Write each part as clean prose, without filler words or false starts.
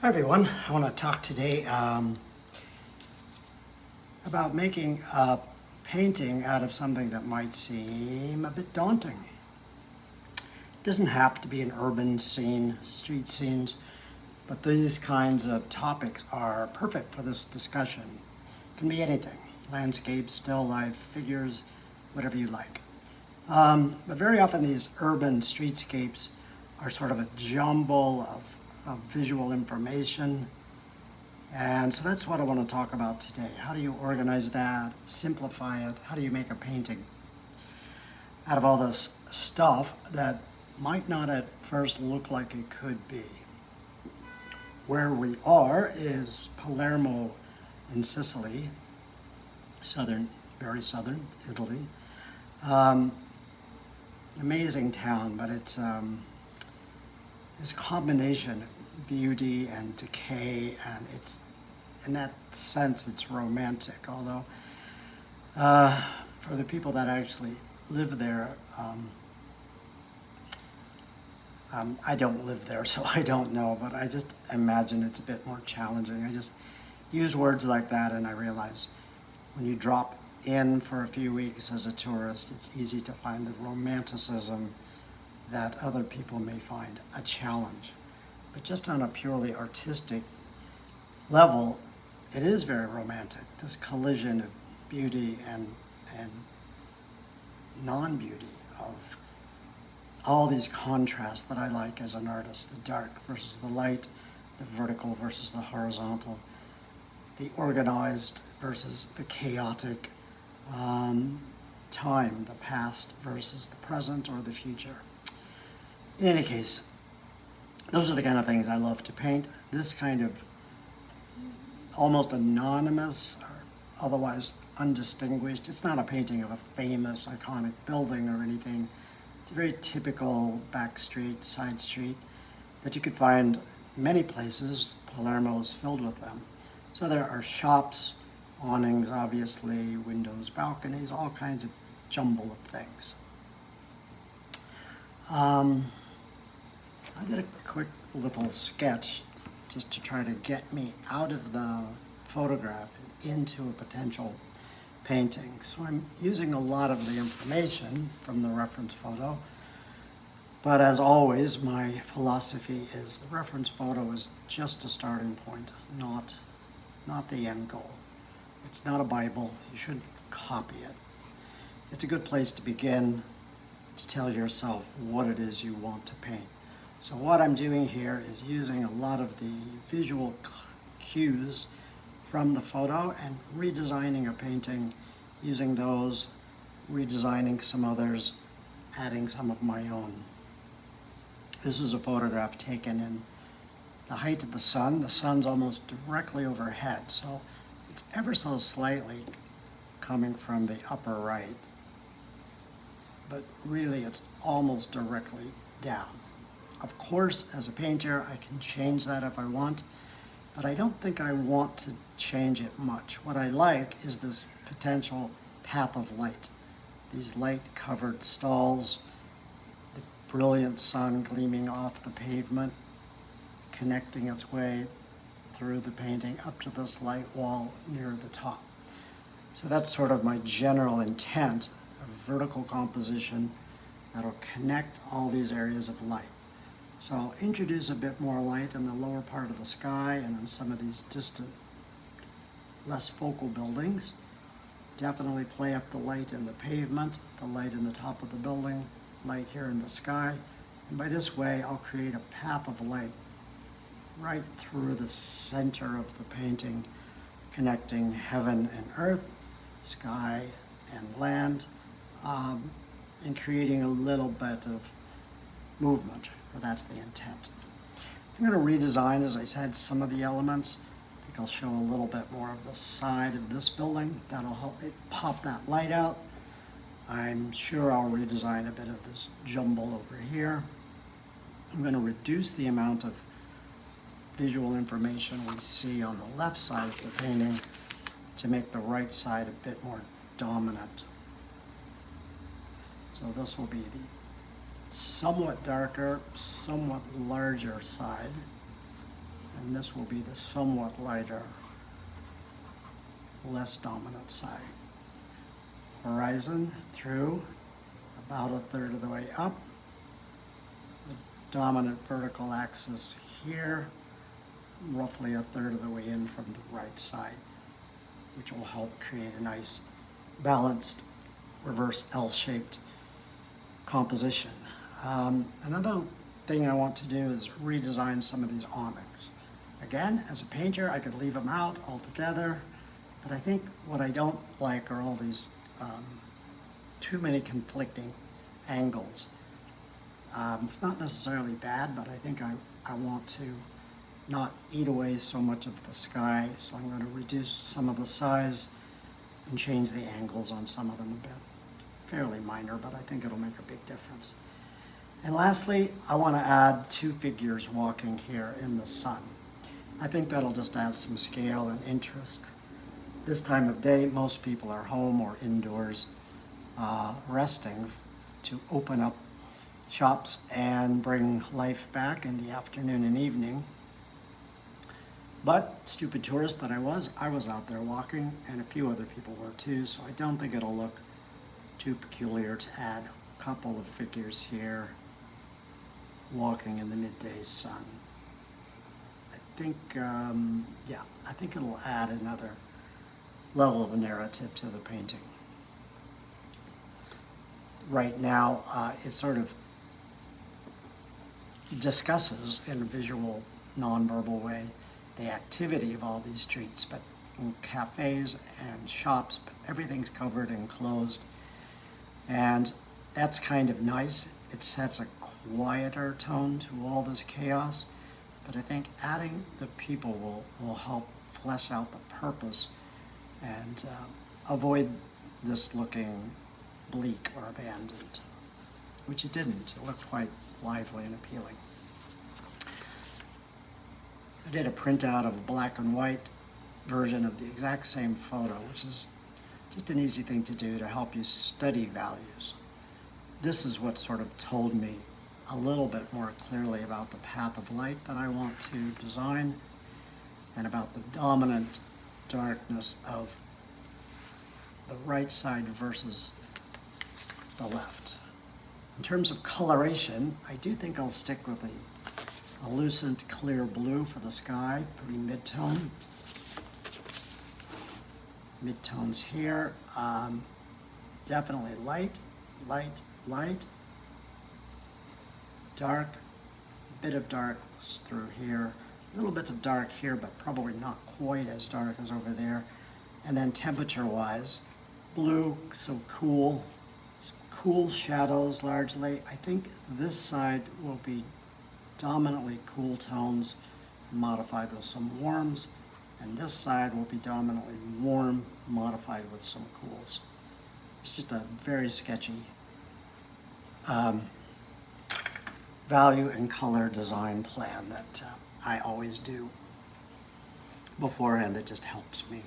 Hi everyone, I want to talk today about making a painting out of something that might seem a bit daunting. It doesn't have to be an urban scene, street scenes, but these kinds of topics are perfect for this discussion. It can be anything, landscape, still life, figures, whatever you like. But very often these urban streetscapes are sort of a jumble of visual information. And so that's what I want to talk about today. How do you organize that, simplify it? How do you make a painting out of all this stuff that might not at first look like it could be? Where we are is Palermo in Sicily, very southern Italy. Amazing town, but it's this combination of beauty and decay, and it's, in that sense, it's romantic. Although, for the people that actually live there, I don't live there, so I don't know, but I just imagine it's a bit more challenging. I just use words like that, and I realize when you drop in for a few weeks as a tourist, it's easy to find the romanticism that other people may find a challenge. But just on a purely artistic level, it is very romantic, this collision of beauty and non-beauty, of all these contrasts that I like as an artist, the dark versus the light, the vertical versus the horizontal, the organized versus the chaotic, time, the past versus the present or the future. In any case, those are the kind of things I love to paint. This kind of almost anonymous or otherwise undistinguished, it's not a painting of a famous, iconic building or anything. It's a very typical back street, side street that you could find many places. Palermo is filled with them. So there are shops, awnings, obviously, windows, balconies, all kinds of jumble of things. I did a quick little sketch just to try to get me out of the photograph and into a potential painting. So I'm using a lot of the information from the reference photo, but as always, my philosophy is the reference photo is just a starting point, not the end goal. It's not a Bible. You shouldn't copy it. It's a good place to begin to tell yourself what it is you want to paint. So what I'm doing here is using a lot of the visual cues from the photo and redesigning a painting, using those, redesigning some others, adding some of my own. This was a photograph taken in the height of the sun. The sun's almost directly overhead, so it's ever so slightly coming from the upper right, but really it's almost directly down. Of course, as a painter, I can change that if I want, but I don't think I want to change it much. What I like is this potential path of light, these light-covered stalls, the brilliant sun gleaming off the pavement, connecting its way through the painting up to this light wall near the top. So that's sort of my general intent, a vertical composition that'll connect all these areas of light. So I'll introduce a bit more light in the lower part of the sky and in some of these distant, less focal buildings. Definitely play up the light in the pavement, the light in the top of the building, light here in the sky. And by this way, I'll create a path of light right through the center of the painting, connecting heaven and earth, sky and land, and creating a little bit of movement. Well, that's the intent. I'm going to redesign, as I said, some of the elements. I think I'll show a little bit more of the side of this building. That'll help it pop that light out. I'm sure I'll redesign a bit of this jumble over here. I'm going to reduce the amount of visual information we see on the left side of the painting to make the right side a bit more dominant. So this will be the somewhat darker, somewhat larger side. and this will be the somewhat lighter, less dominant side. Horizon through about a third of the way up. The dominant vertical axis here, roughly a third of the way in from the right side, which will help create a nice balanced reverse L-shaped composition. Another thing I want to do is redesign some of these awnings. Again, as a painter, I could leave them out altogether, but I think what I don't like are all these too many conflicting angles. It's not necessarily bad, but I think I want to not eat away so much of the sky, so I'm going to reduce some of the size and change the angles on some of them a bit. Fairly minor, but I think it'll make a big difference. And lastly, I want to add two figures walking here in the sun. I think that'll just add some scale and interest. This time of day, most people are home or indoors resting to open up shops and bring life back in the afternoon and evening. But stupid tourist that I was out there walking, and a few other people were too, so I don't think it'll look too peculiar to add a couple of figures here walking in the midday sun. I think, yeah, I think it'll add another level of narrative to the painting. Right now, it sort of discusses in a visual, nonverbal way the activity of all these streets, but in cafes and shops, but everything's covered and closed. And that's kind of nice. It sets a quieter tone to all this chaos, but I think adding the people will help flesh out the purpose and avoid this looking bleak or abandoned, which it didn't. It looked quite lively and appealing. I did a printout of a black and white version of the exact same photo, which is just an easy thing to do to help you study values. This is what sort of told me a little bit more clearly about the path of light that I want to design and about the dominant darkness of the right side versus the left. In terms of coloration, I do think I'll stick with a lucent clear blue for the sky, pretty mid-tone. Mid-tones here, definitely light, light, light, dark, a bit of darkness through here, little bits of dark here, but probably not quite as dark as over there. And then temperature-wise, blue, so cool, some cool shadows largely. I think this side will be dominantly cool tones modified with some warms, and this side will be dominantly warm modified with some cools. It's just a very sketchy value and color design plan that I always do beforehand. It just helps me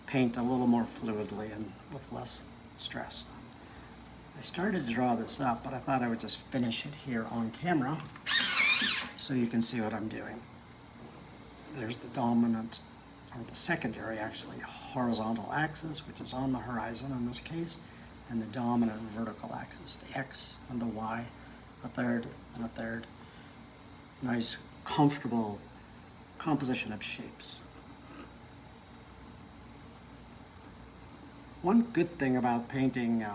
paint a little more fluidly and with less stress. I started to draw this up, but I thought I would just finish it here on camera so you can see what I'm doing. There's the dominant, or the secondary actually, horizontal axis, which is on the horizon in this case, and the dominant vertical axis, the X and the Y, a third and a third. Nice, comfortable composition of shapes. One good thing about painting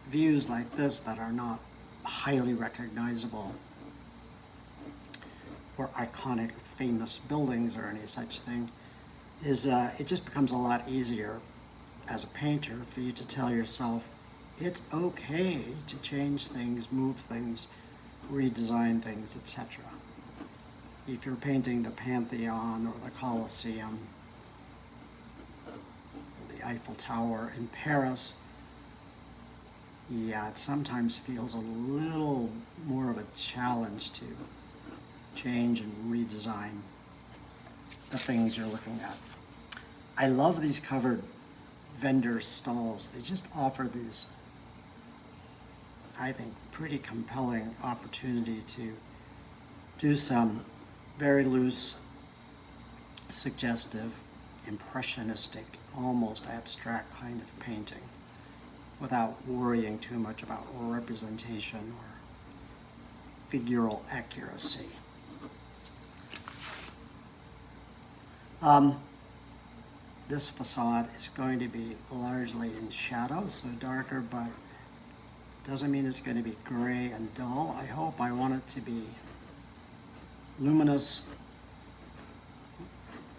views like this that are not highly recognizable or iconic famous buildings or any such thing is it just becomes a lot easier as a painter for you to tell yourself it's okay to change things, move things, redesign things, etc. If you're painting the Pantheon or the Colosseum or the Eiffel Tower in Paris, yeah, it sometimes feels a little more of a challenge to change and redesign the things you're looking at. I love these covered vendor stalls. They just offer these, I think, pretty compelling opportunity to do some very loose, suggestive, impressionistic, almost abstract kind of painting without worrying too much about representation or figural accuracy. This facade is going to be largely in shadow, so darker, but doesn't mean it's going to be gray and dull. I hope. I want it to be luminous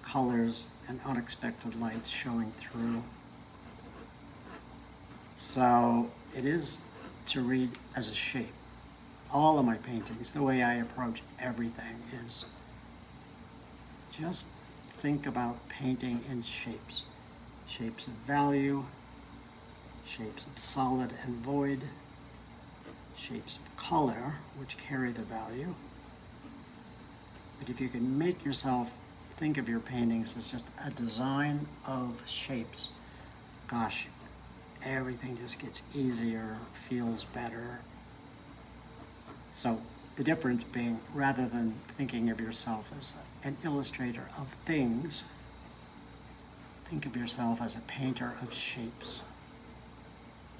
colors and unexpected lights showing through. So it is to read as a shape. All of my paintings, the way I approach everything is just think about painting in shapes. Shapes of value, shapes of solid and void, shapes of color, which carry the value. But if you can make yourself think of your paintings as just a design of shapes, gosh, everything just gets easier, feels better. So the difference being, rather than thinking of yourself as an illustrator of things, think of yourself as a painter of shapes.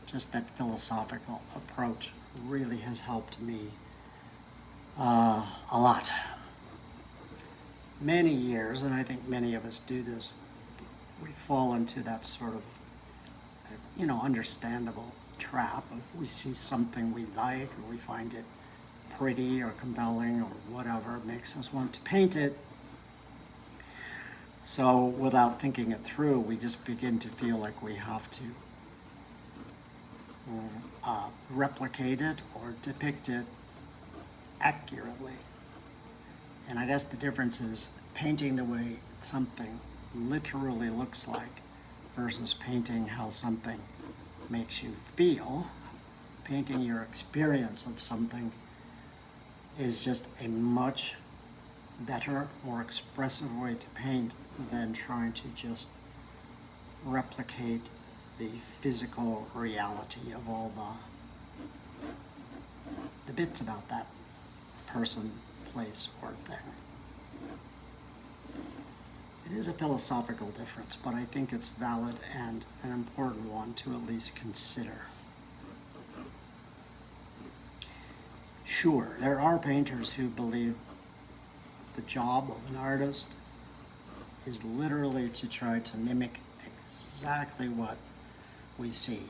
Just that philosophical approach really has helped me a lot. Many years, and I think many of us do this, we fall into that sort of, understandable trap of we see something we like or we find it pretty or compelling or whatever makes us want to paint it. So without thinking it through, we just begin to feel like we have to replicate it or depict it accurately. And I guess the difference is painting the way something literally looks like versus painting how something makes you feel. Painting your experience of something is just a much better, more expressive way to paint than trying to just replicate the physical reality of all the bits about that person, place, or thing. It is a philosophical difference, but I think it's valid and an important one to at least consider. Sure, there are painters who believe the job of an artist is literally to try to mimic exactly what we see.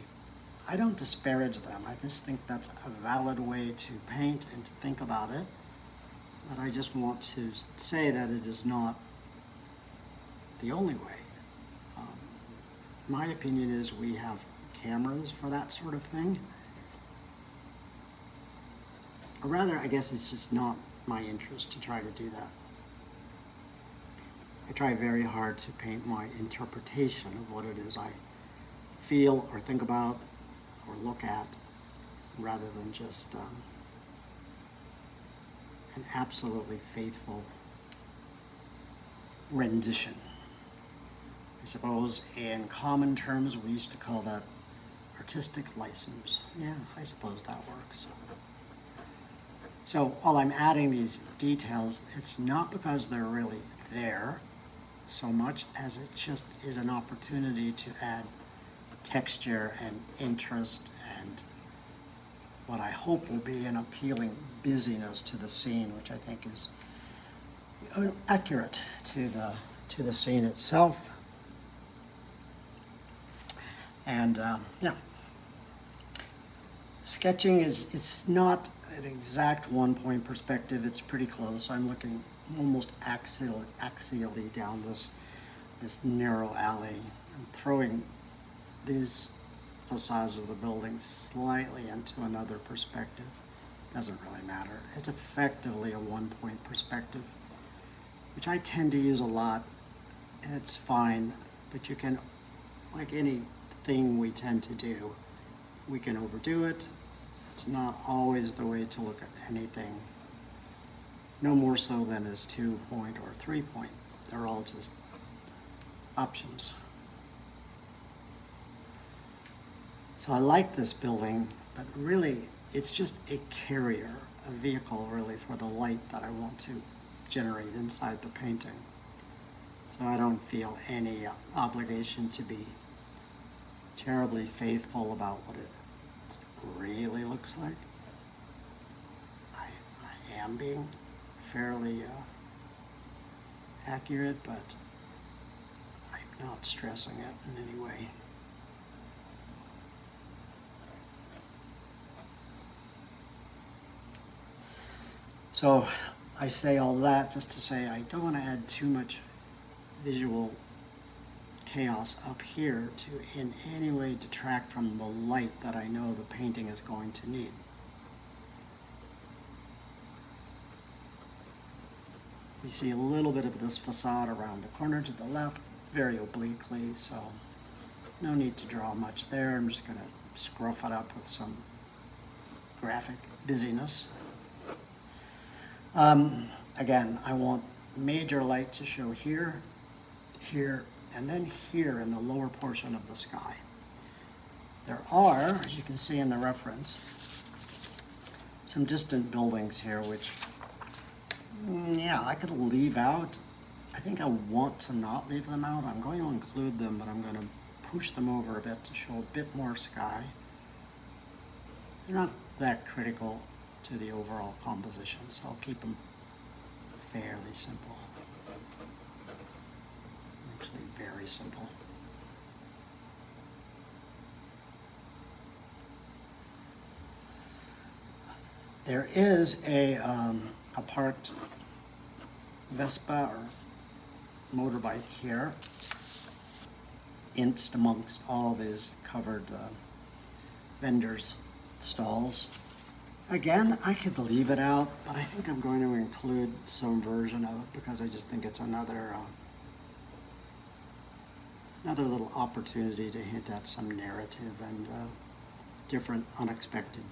I don't disparage them. I just think that's a valid way to paint and to think about it. But I just want to say that it is not the only way. My opinion is we have cameras for that sort of thing. Or rather, I guess it's just not my interest to try to do that. I try very hard to paint my interpretation of what it is I feel or think about or look at, rather than just an absolutely faithful rendition. I suppose in common terms we used to call that artistic license. Yeah, I suppose that works. So while I'm adding these details, it's not because they're really there so much as it just is an opportunity to add texture and interest and what I hope will be an appealing busyness to the scene, which I think is accurate to the scene itself. And yeah, sketching is not an exact one-point perspective. It's pretty close. I'm looking almost axially down this narrow alley. I'm throwing these facades of the building slightly into another perspective. Doesn't really matter. It's effectively a one-point perspective, which I tend to use a lot, and it's fine, but you can, like anything we tend to do, we can overdo it. It's not always the way to look at anything, no more so than as 2-point or 3-point. They're all just options. So I like this building, but really it's just a carrier, a vehicle really for the light that I want to generate inside the painting. So I don't feel any obligation to be terribly faithful about what it really looks like. I am being fairly accurate, but I'm not stressing it in any way. So I say all that just to say I don't want to add too much visual chaos up here to in any way detract from the light that I know the painting is going to need. We see a little bit of this facade around the corner to the left, very obliquely, so no need to draw much there. I'm just going to scruff it up with some graphic busyness. Again, I want major light to show here, here, and then here in the lower portion of the sky. There are, as you can see in the reference, some distant buildings here which, yeah, I could leave out. I think I want to not leave them out. I'm going to include them, but I'm going to push them over a bit to show a bit more sky. They're not that critical to the overall composition, so I'll keep them fairly simple. Actually, very simple. There is a parked Vespa or motorbike here, inched amongst all these covered vendors' stalls. Again, I could leave it out, but I think I'm going to include some version of it because I just think it's another little opportunity to hint at some narrative and different unexpected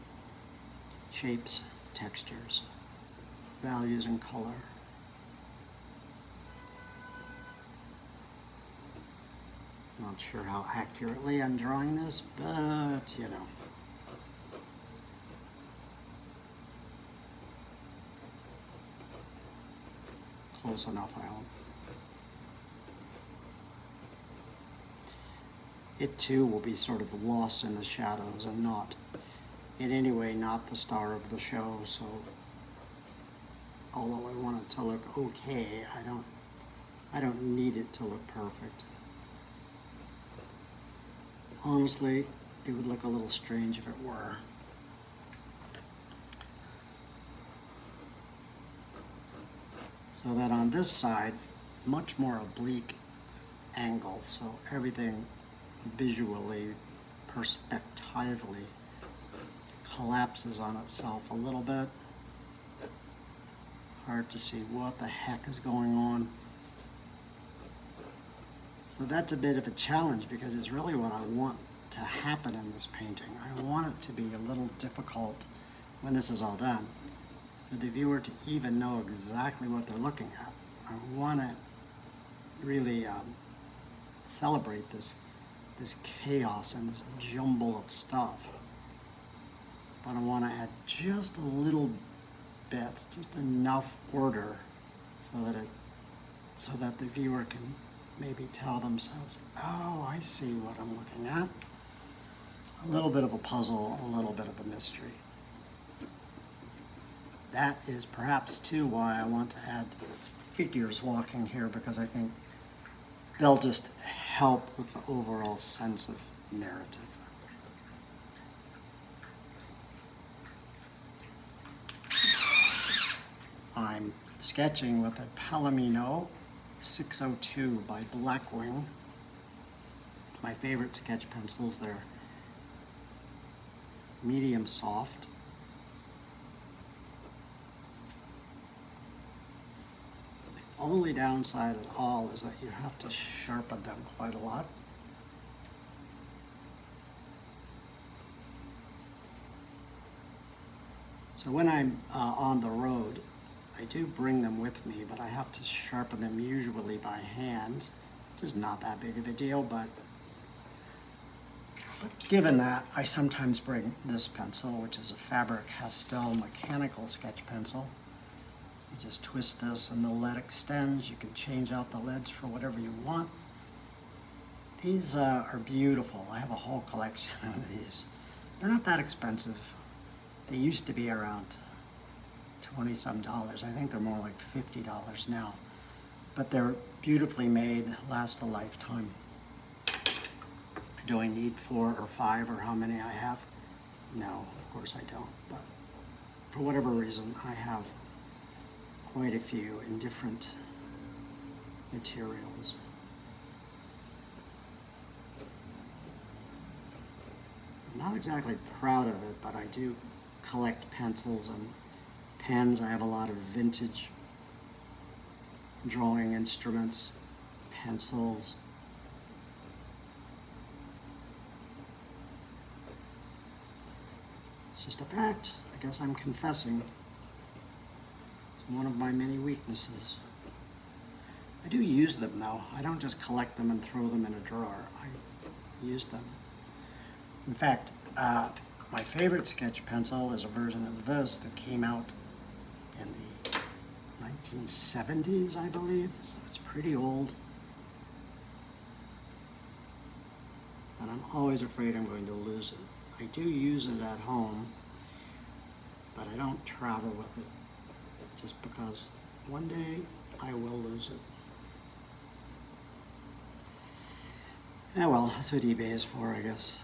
shapes, textures, values, and color. Not sure how accurately I'm drawing this, but you know. Close enough, I hope. It too will be sort of lost in the shadows and not, in any way, not the star of the show. So, although I want it to look okay, I don't need it to look perfect. Honestly, it would look a little strange if it were. So that on this side, much more oblique angle, so everything visually, perspectively collapses on itself a little bit. Hard to see what the heck is going on. So that's a bit of a challenge because it's really what I want to happen in this painting. I want it to be a little difficult when this is all done for the viewer to even know exactly what they're looking at. I want to really celebrate this chaos and this jumble of stuff. But I want to add just a little bit, just enough order so that the viewer can maybe tell themselves, oh, I see what I'm looking at. A little bit of a puzzle, a little bit of a mystery. That is perhaps too why I want to add figures walking here, because I think they'll just help with the overall sense of narrative. I'm sketching with a Palomino 602 by Blackwing. My favorite sketch pencils, they're medium soft. The only downside at all is that you have to sharpen them quite a lot. So when I'm on the road, I do bring them with me, but I have to sharpen them usually by hand, which is not that big of a deal, but given that, I sometimes bring this pencil, which is a Faber-Castell mechanical sketch pencil. You just twist this and the lead extends. You can change out the leads for whatever you want. These are beautiful. I have a whole collection of these. They're not that expensive. They used to be around 20-some dollars. I think they're more like $50 now. But they're beautifully made, last a lifetime. Do I need 4 or 5 or how many I have? No, of course I don't. But for whatever reason, I have quite a few in different materials. I'm not exactly proud of it, but I do collect pencils and pens. I have a lot of vintage drawing instruments, pencils. It's just a fact. I guess I'm confessing. It's one of my many weaknesses. I do use them though. I don't just collect them and throw them in a drawer. I use them. In fact, my favorite sketch pencil is a version of this that came out in the 1970s, I believe, so it's pretty old. And I'm always afraid I'm going to lose it. I do use it at home, but I don't travel with it, just because one day I will lose it. Yeah, well, that's what eBay is for, I guess.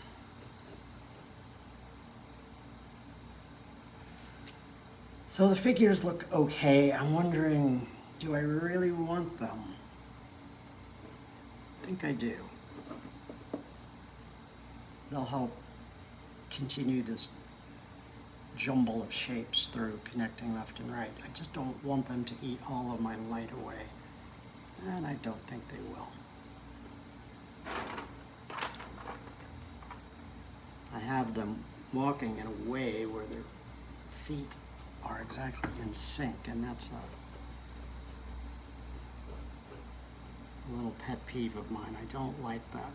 So the figures look okay. I'm wondering, do I really want them? I think I do. They'll help continue this jumble of shapes through connecting left and right. I just don't want them to eat all of my light away, and I don't think they will. I have them walking in a way where their feet are exactly in sync, and that's a little pet peeve of mine. I don't like that.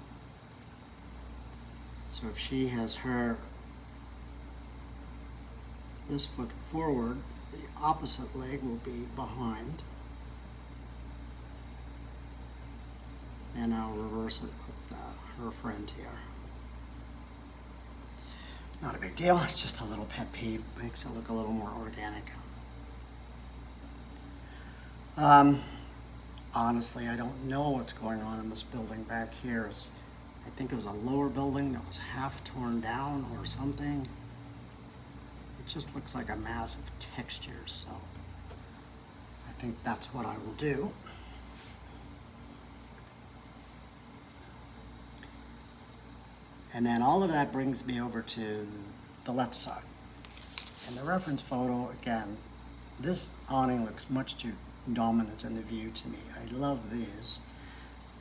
So if she has this foot forward, the opposite leg will be behind, and I'll reverse it with her friend here. Not a big deal, it's just a little pet peeve. Makes it look a little more organic. Honestly, I don't know what's going on in this building back here. I think it was a lower building that was half torn down or something. It just looks like a mass of textures, so I think that's what I will do. And then all of that brings me over to the left side. And the reference photo, again, this awning looks much too dominant in the view to me. I love these,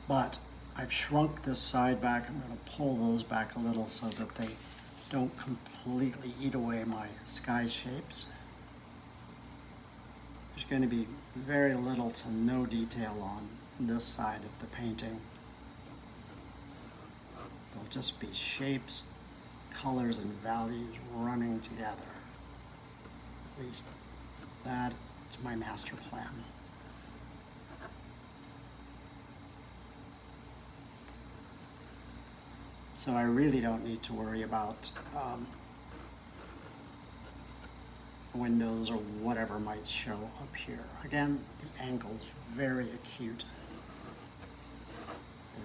but I've shrunk this side back. I'm going to pull those back a little so that they don't completely eat away my sky shapes. There's going to be very little to no detail on this side of the painting. They'll just be shapes, colors, and values running together. At least that's my master plan. So I really don't need to worry about windows or whatever might show up here. Again, the angle's very acute.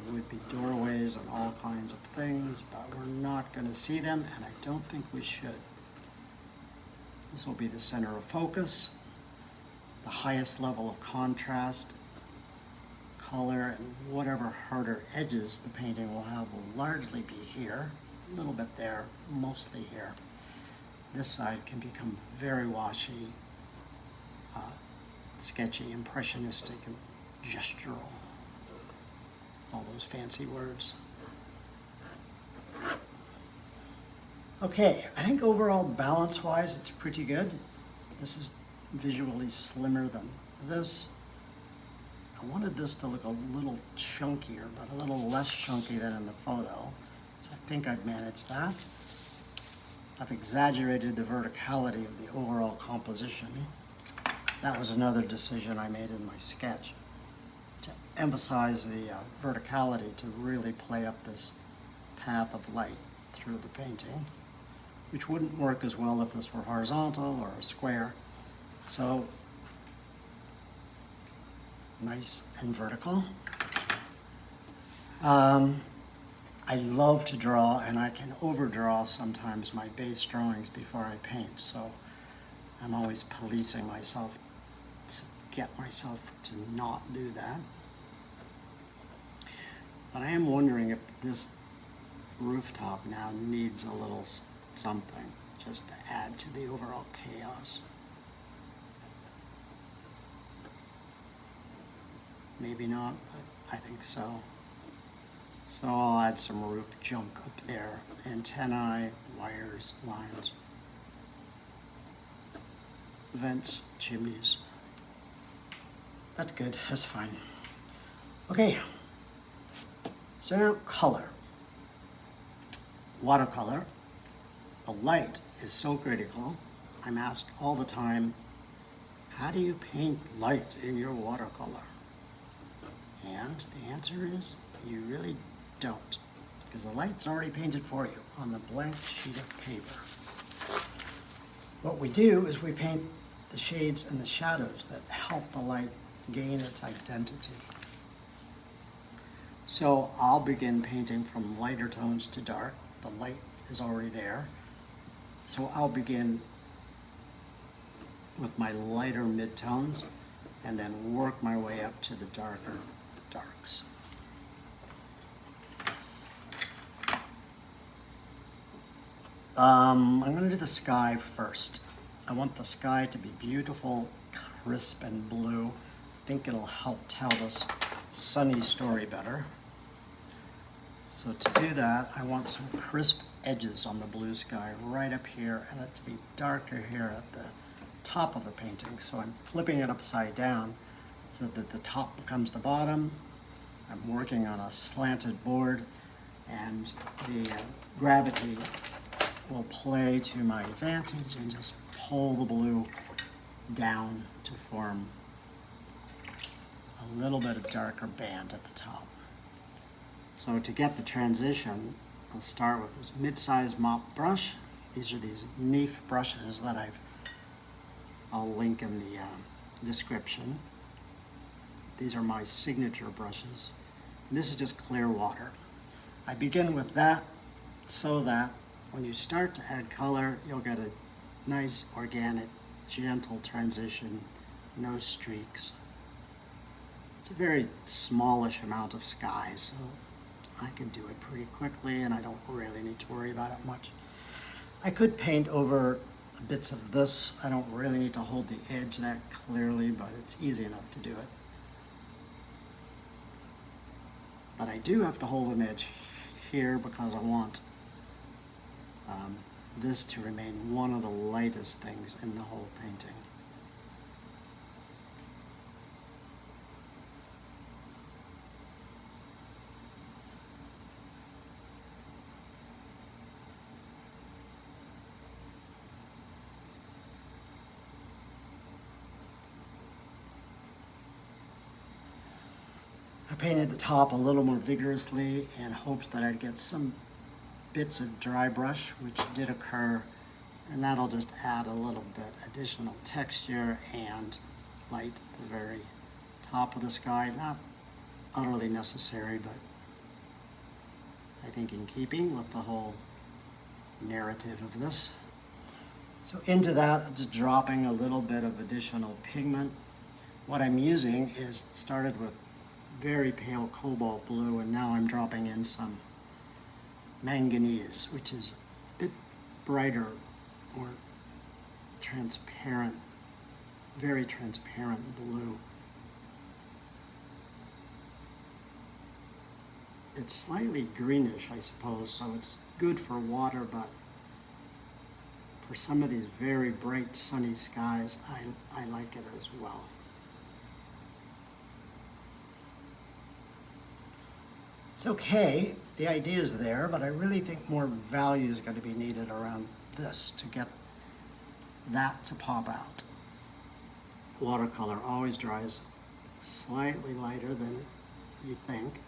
There would be doorways and all kinds of things, but we're not going to see them, and I don't think we should. This will be the center of focus, the highest level of contrast, color, and whatever harder edges the painting will have will largely be here, a little bit there, mostly here. This side can become very washy, sketchy, impressionistic, and gestural. All those fancy words. Okay, I think overall balance-wise it's pretty good. This is visually slimmer than this. I wanted this to look a little chunkier, but a little less chunky than in the photo. So I think I've managed that. I've exaggerated the verticality of the overall composition. That was another decision I made in my sketch, to emphasize the verticality, to really play up this path of light through the painting, which wouldn't work as well if this were horizontal or a square. So, nice and vertical. I love to draw, and I can overdraw sometimes my base drawings before I paint, so I'm always policing myself to get myself to not do that. But I am wondering if this rooftop now needs a little something just to add to the overall chaos. Maybe not, but I think so. So I'll add some roof junk up there, antennae, wires, lines, vents, chimneys. That's good, that's fine. Okay, so now color. Watercolor. The light is so critical. I'm asked all the time, how do you paint light in your watercolor? And the answer is, you really don't, because the light's already painted for you on the blank sheet of paper. What we do is we paint the shades and the shadows that help the light gain its identity. So I'll begin painting from lighter tones to dark. The light is already there. So I'll begin with my lighter midtones and then work my way up to the darker darks. I'm going to do the sky first. I want the sky to be beautiful, crisp, and blue. I think it'll help tell this sunny story better. So to do that, I want some crisp edges on the blue sky right up here, and it to be darker here at the top of the painting. So I'm flipping it upside down so that the top becomes the bottom. I'm working on a slanted board, and the gravity will play to my advantage and just pull the blue down to form a little bit of darker band at the top. So to get the transition, I'll start with this mid-sized mop brush. These are these Neef brushes that I'll link in the description. These are my signature brushes. And this is just clear water. I begin with that so that when you start to add color, you'll get a nice, organic, gentle transition, no streaks. It's a very smallish amount of sky, so I can do it pretty quickly, and I don't really need to worry about it much. I could paint over bits of this. I don't really need to hold the edge that clearly, but it's easy enough to do it. But I do have to hold an edge here because I want this to remain one of the lightest things in the whole painting. I painted the top a little more vigorously in hopes that I'd get some bits of dry brush, which did occur, and that'll just add a little bit additional texture and light at the very top of the sky. Not utterly necessary, but I think in keeping with the whole narrative of this. So into that, I'm just dropping a little bit of additional pigment. What I'm using is started with very pale cobalt blue, and now I'm dropping in some manganese, which is a bit brighter, more transparent, very transparent blue. It's slightly greenish, I suppose, so it's good for water, but for some of these very bright sunny skies, I like it as well. It's okay, the idea is there, but I really think more value is going to be needed around this to get that to pop out. watercolor always dries slightly lighter than you think.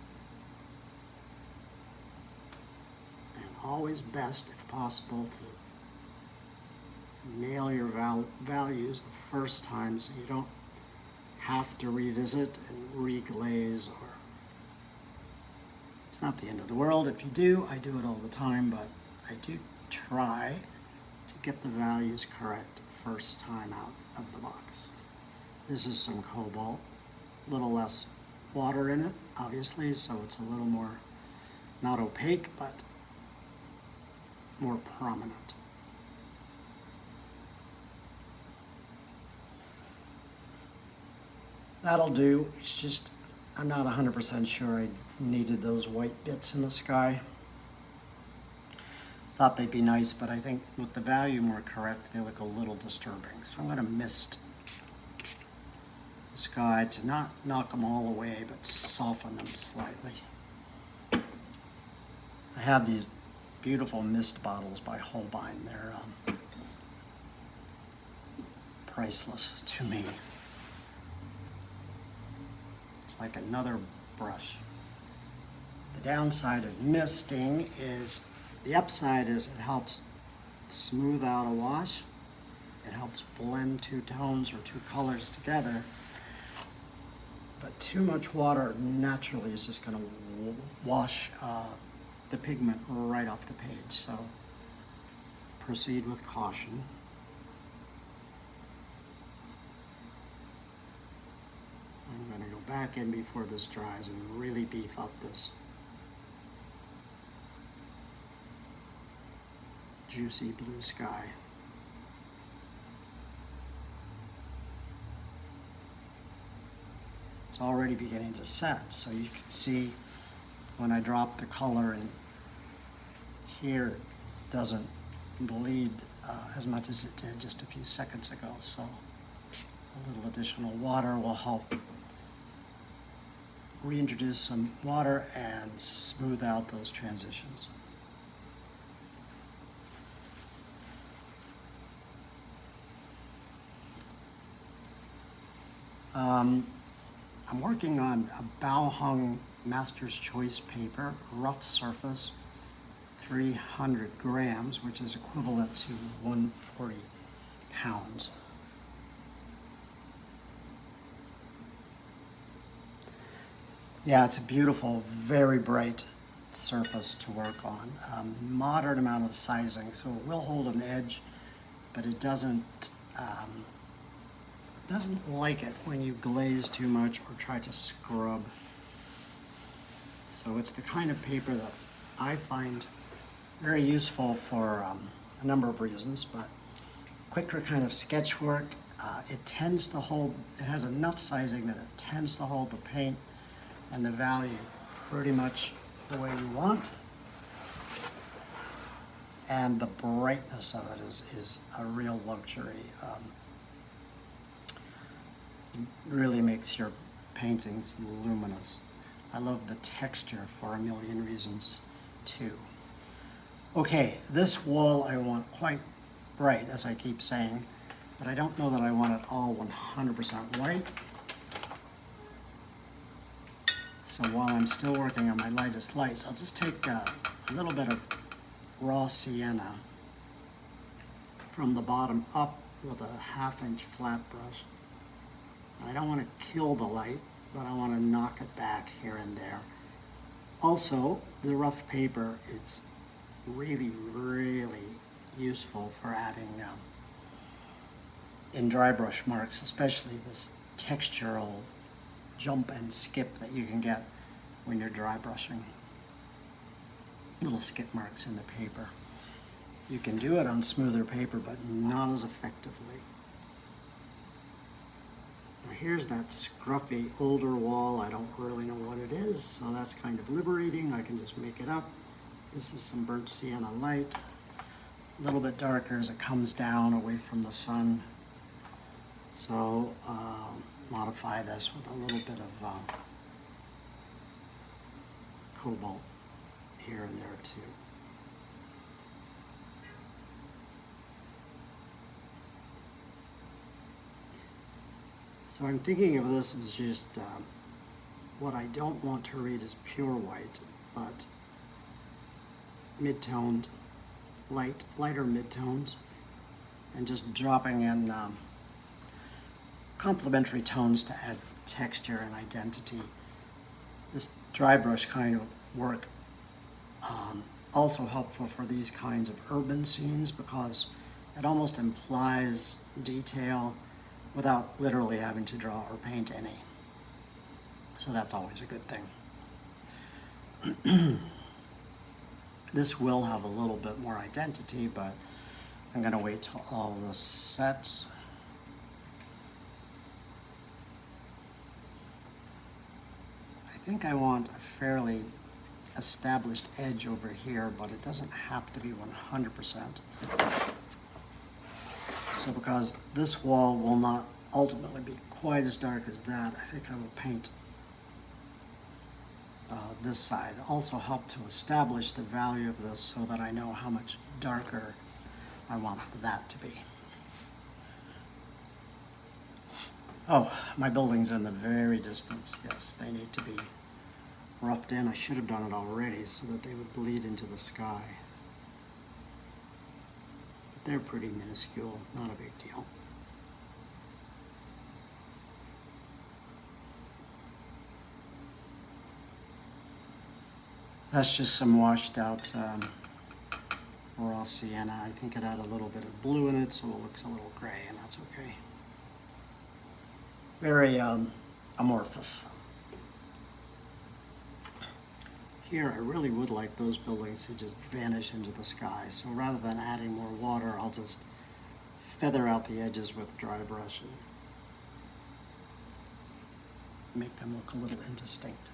And always best, if possible, to nail your values the first time so you don't have to revisit and reglaze. Or it's not the end of the world if you do. I do it all the time, but I do try to get the values correct first time out of the box. This is some cobalt, a little less water in it, obviously, so it's a little more, not opaque, but more prominent. That'll do. It's just, I'm not 100% sure I needed those white bits in the sky. Thought they'd be nice, but I think with the value more correct, they look a little disturbing. So I'm going to mist the sky to not knock them all away, but soften them slightly. I have these beautiful mist bottles by Holbein. They're priceless to me. It's like another brush. The downside of misting is, the upside is it helps smooth out a wash. It helps blend two tones or two colors together. But too much water naturally is just going to wash the pigment right off the page. So proceed with caution. I'm going to go back in before this dries and really beef up this juicy blue sky. It's already beginning to set, so you can see when I drop the color in here, it doesn't bleed as much as it did just a few seconds ago. So a little additional water will help reintroduce some water and smooth out those transitions. I'm working on a Baohong Master's Choice paper, rough surface, 300 grams, which is equivalent to 140 pounds. Yeah, it's a beautiful, very bright surface to work on. Moderate amount of sizing, so it will hold an edge, but it doesn't like it when you glaze too much or try to scrub. So it's the kind of paper that I find very useful for a number of reasons, but quicker kind of sketch work. It tends to hold, it has enough sizing that it tends to hold the paint and the value pretty much the way you want. And the brightness of it is a real luxury. It really makes your paintings luminous. I love the texture for a million reasons too. Okay, this wall I want quite bright, as I keep saying, but I don't know that I want it all 100% white. So while I'm still working on my lightest lights, I'll just take a little bit of raw sienna from the bottom up with a 1/2 inch flat brush. I don't want to kill the light, but I want to knock it back here and there. Also, the rough paper is really, really useful for adding in dry brush marks, especially this textural jump and skip that you can get when you're dry brushing. Little skip marks in the paper. You can do it on smoother paper, but not as effectively. Now here's that scruffy older wall. I don't really know what it is, so that's kind of liberating. I can just make it up. This is some burnt sienna light. A little bit darker as it comes down away from the sun. So modify this with a little bit of cobalt here and there too. So I'm thinking of this as just what I don't want to read as pure white, but mid-toned, lighter mid-tones, and just dropping in complementary tones to add texture and identity. This dry brush kind of work also helpful for these kinds of urban scenes because it almost implies detail without literally having to draw or paint any. So that's always a good thing. This will have a little bit more identity, but I'm going to wait till all this sets. I think I want a fairly established edge over here, but it doesn't have to be 100%. So because this wall will not ultimately be quite as dark as that, I think I will paint this side. Also help to establish the value of this so that I know how much darker I want that to be. Oh, my building's in the very distance. Yes, they need to be roughed in. I should have done it already so that they would bleed into the sky. But they're pretty minuscule, not a big deal. That's just some washed out raw sienna. I think it had a little bit of blue in it, so it looks a little gray, and that's okay. Very amorphous. Here, I really would like those buildings to just vanish into the sky. So rather than adding more water, I'll just feather out the edges with dry brush and make them look a little indistinct.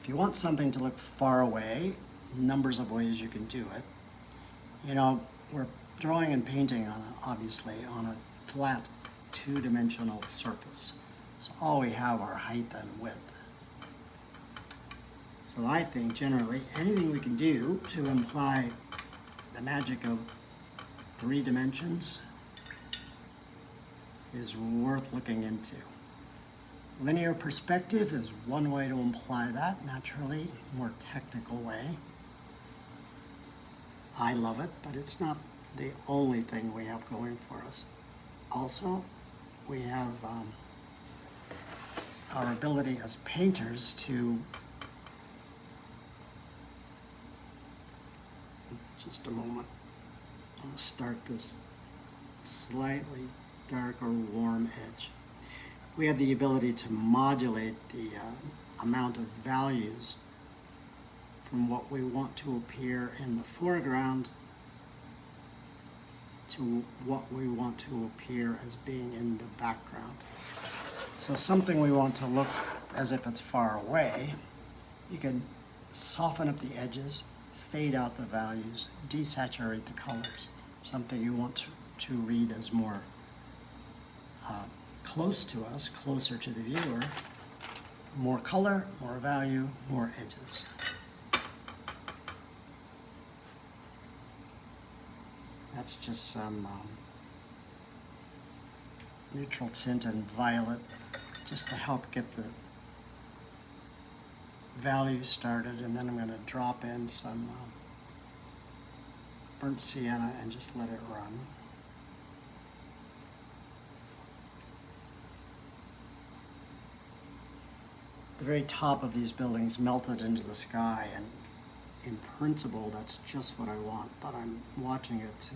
If you want something to look far away, numbers of ways you can do it. You know, we're drawing and painting obviously on a flat two-dimensional surface. So all we have are height and width. So I think generally anything we can do to imply the magic of 3 dimensions is worth looking into. Linear perspective is one way to imply that, naturally, more technical way. I love it, but it's not the only thing we have going for us. Also, we have our ability as painters to, just a moment, I'm going to start this slightly darker warm edge. We have the ability to modulate the amount of values from what we want to appear in the foreground to what we want to appear as being in the background. So something we want to look as if it's far away, you can soften up the edges, fade out the values, desaturate the colors. Something you want to read as more close to us, closer to the viewer, more color, more value, more edges. That's just some neutral tint and violet just to help get the value started, and then I'm going to drop in some burnt sienna and just let it run. The very top of these buildings melted into the sky, and in principle that's just what I want, but I'm watching it to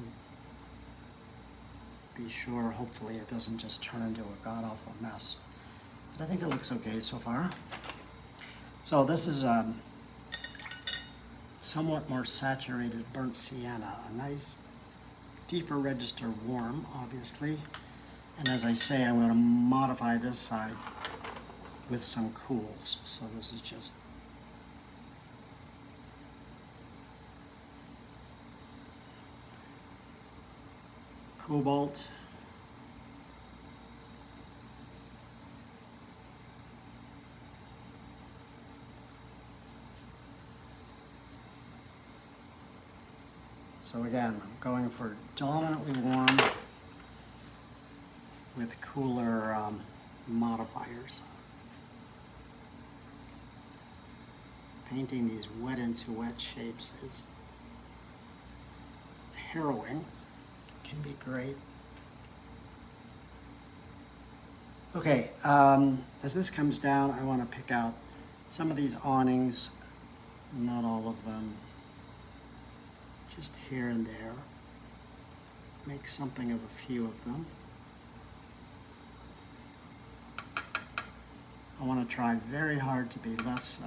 be sure, hopefully it doesn't just turn into a god-awful mess. But I think it looks okay so far. So this is somewhat more saturated burnt sienna, a nice deeper register warm, obviously. And as I say, I'm going to modify this side with some cools. So this is just cobalt, so again, I'm going for dominantly warm with cooler modifiers. Painting these wet into wet shapes is harrowing. Can be great. Okay, as this comes down, I want to pick out some of these awnings, not all of them, just here and there. Make something of a few of them. I want to try very hard to be less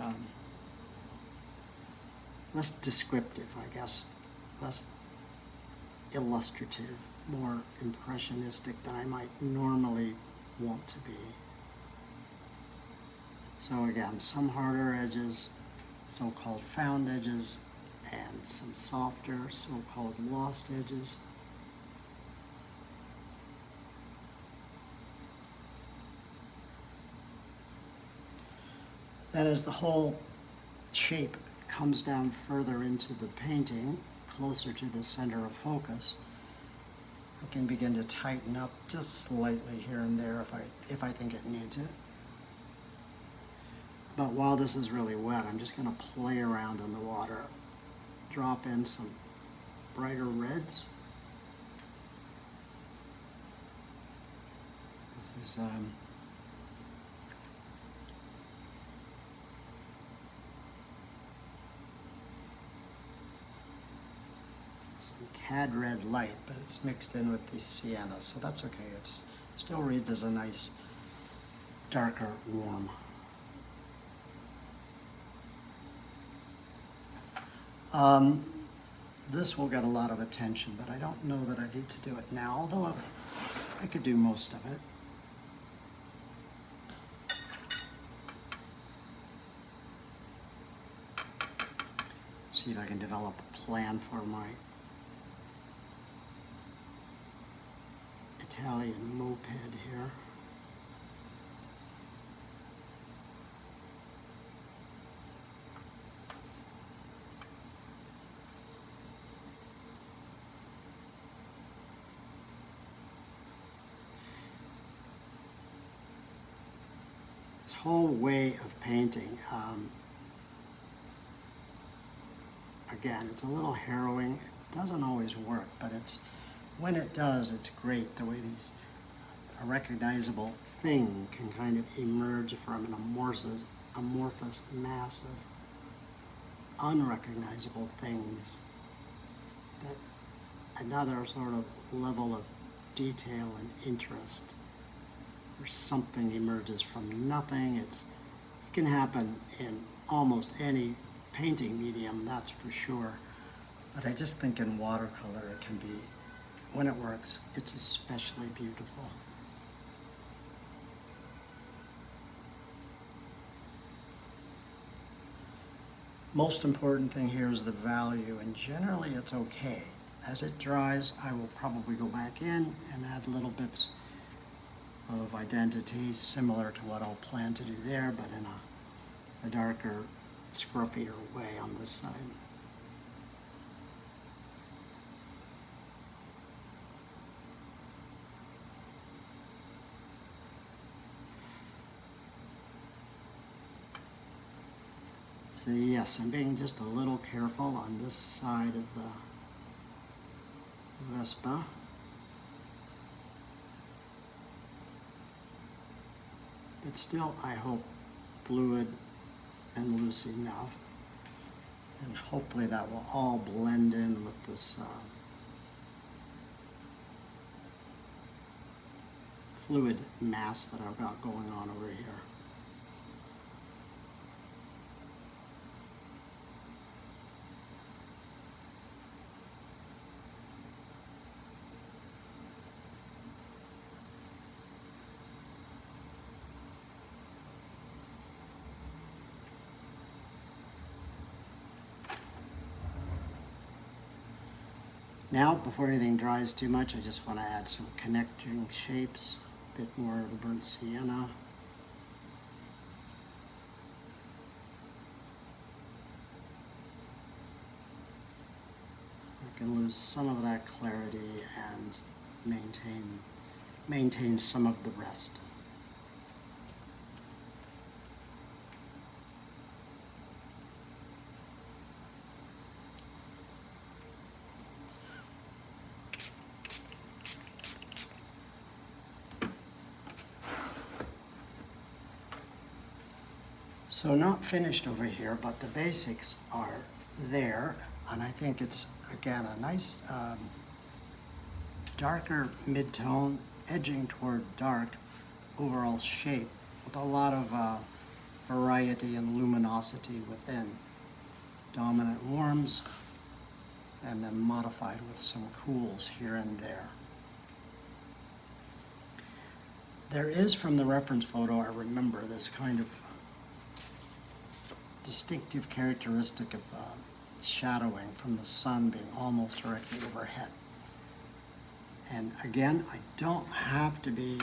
descriptive, I guess, less illustrative, more impressionistic than I might normally want to be. So again, some harder edges, so-called found edges, and some softer, so-called lost edges. Then as the whole shape comes down further into the painting, closer to the center of focus, I can begin to tighten up just slightly here and there if I think it needs it. But while this is really wet, I'm just going to play around in the water, drop in some brighter reds. This is some cad red light, but it's mixed in with the sienna, so that's okay. It still reads as a nice, darker, warm. This will get a lot of attention, but I don't know that I need to do it now, although I could do most of it. See if I can develop a plan for my Italian moped here. This whole way of painting, again, it's a little harrowing. It doesn't always work, but when it does, it's great. The way a recognizable thing can kind of emerge from an amorphous mass of unrecognizable things. That another sort of level of detail and interest, where something emerges from nothing. It can happen in almost any painting medium, that's for sure. But I just think in watercolor it can be, when it works, it's especially beautiful. Most important thing here is the value, and generally it's okay. As it dries, I will probably go back in and add little bits of identity similar to what I'll plan to do there, but in a darker, scruffier way on this side. So yes, I'm being just a little careful on this side of the Vespa. But still, I hope, fluid and loose enough. And hopefully that will all blend in with this fluid mass that I've got going on over here. Now, before anything dries too much, I just want to add some connecting shapes, a bit more of the burnt sienna. I can lose some of that clarity and maintain some of the rest. So not finished over here, but the basics are there, and I think it's, again, a nice darker mid-tone, edging toward dark overall shape with a lot of variety and luminosity within. Dominant warms, and then modified with some cools here and there. There is, from the reference photo, I remember this kind of distinctive characteristic of shadowing from the sun being almost directly overhead. And again, I don't have to be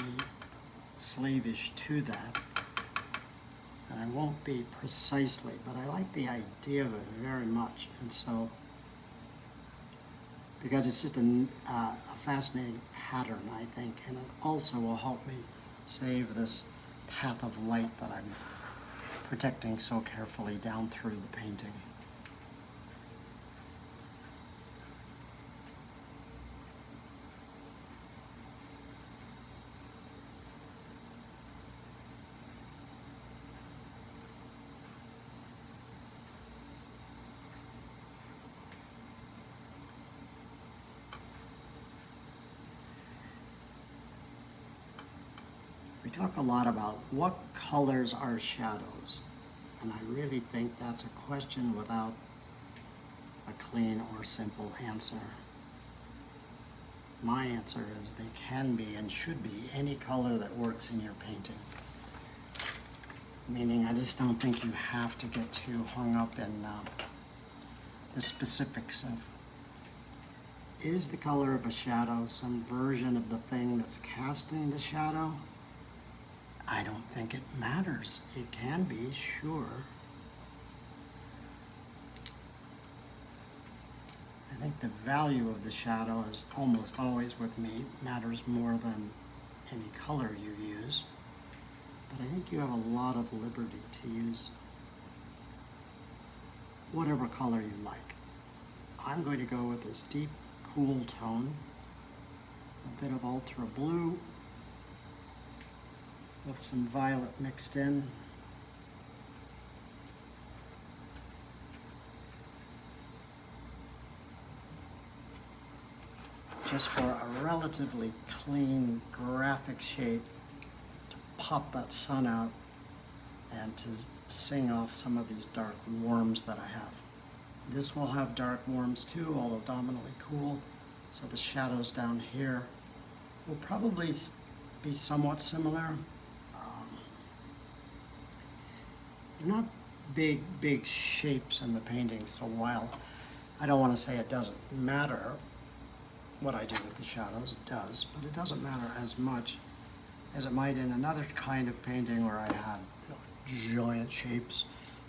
slavish to that, and I won't be precisely, but I like the idea of it very much. And so, because it's just a fascinating pattern, I think, and it also will help me save this path of light that I'm protecting so carefully down through the painting. We talk a lot about what colors are shadows, and I really think that's a question without a clean or simple answer. My answer is they can be and should be any color that works in your painting. Meaning, I just don't think you have to get too hung up in the specifics of, is the color of a shadow some version of the thing that's casting the shadow? I don't think it matters. It can be, sure. I think the value of the shadow is almost always, with me, matters more than any color you use. But I think you have a lot of liberty to use whatever color you like. I'm going to go with this deep, cool tone, a bit of ultra blue, with some violet mixed in. Just for a relatively clean graphic shape to pop that sun out and to sing off some of these dark warms that I have. This will have dark warms too, although dominantly cool. So the shadows down here will probably be somewhat similar. They're not big shapes in the painting, so while I don't want to say it doesn't matter what I do with the shadows, it does, but it doesn't matter as much as it might in another kind of painting where I had giant shapes.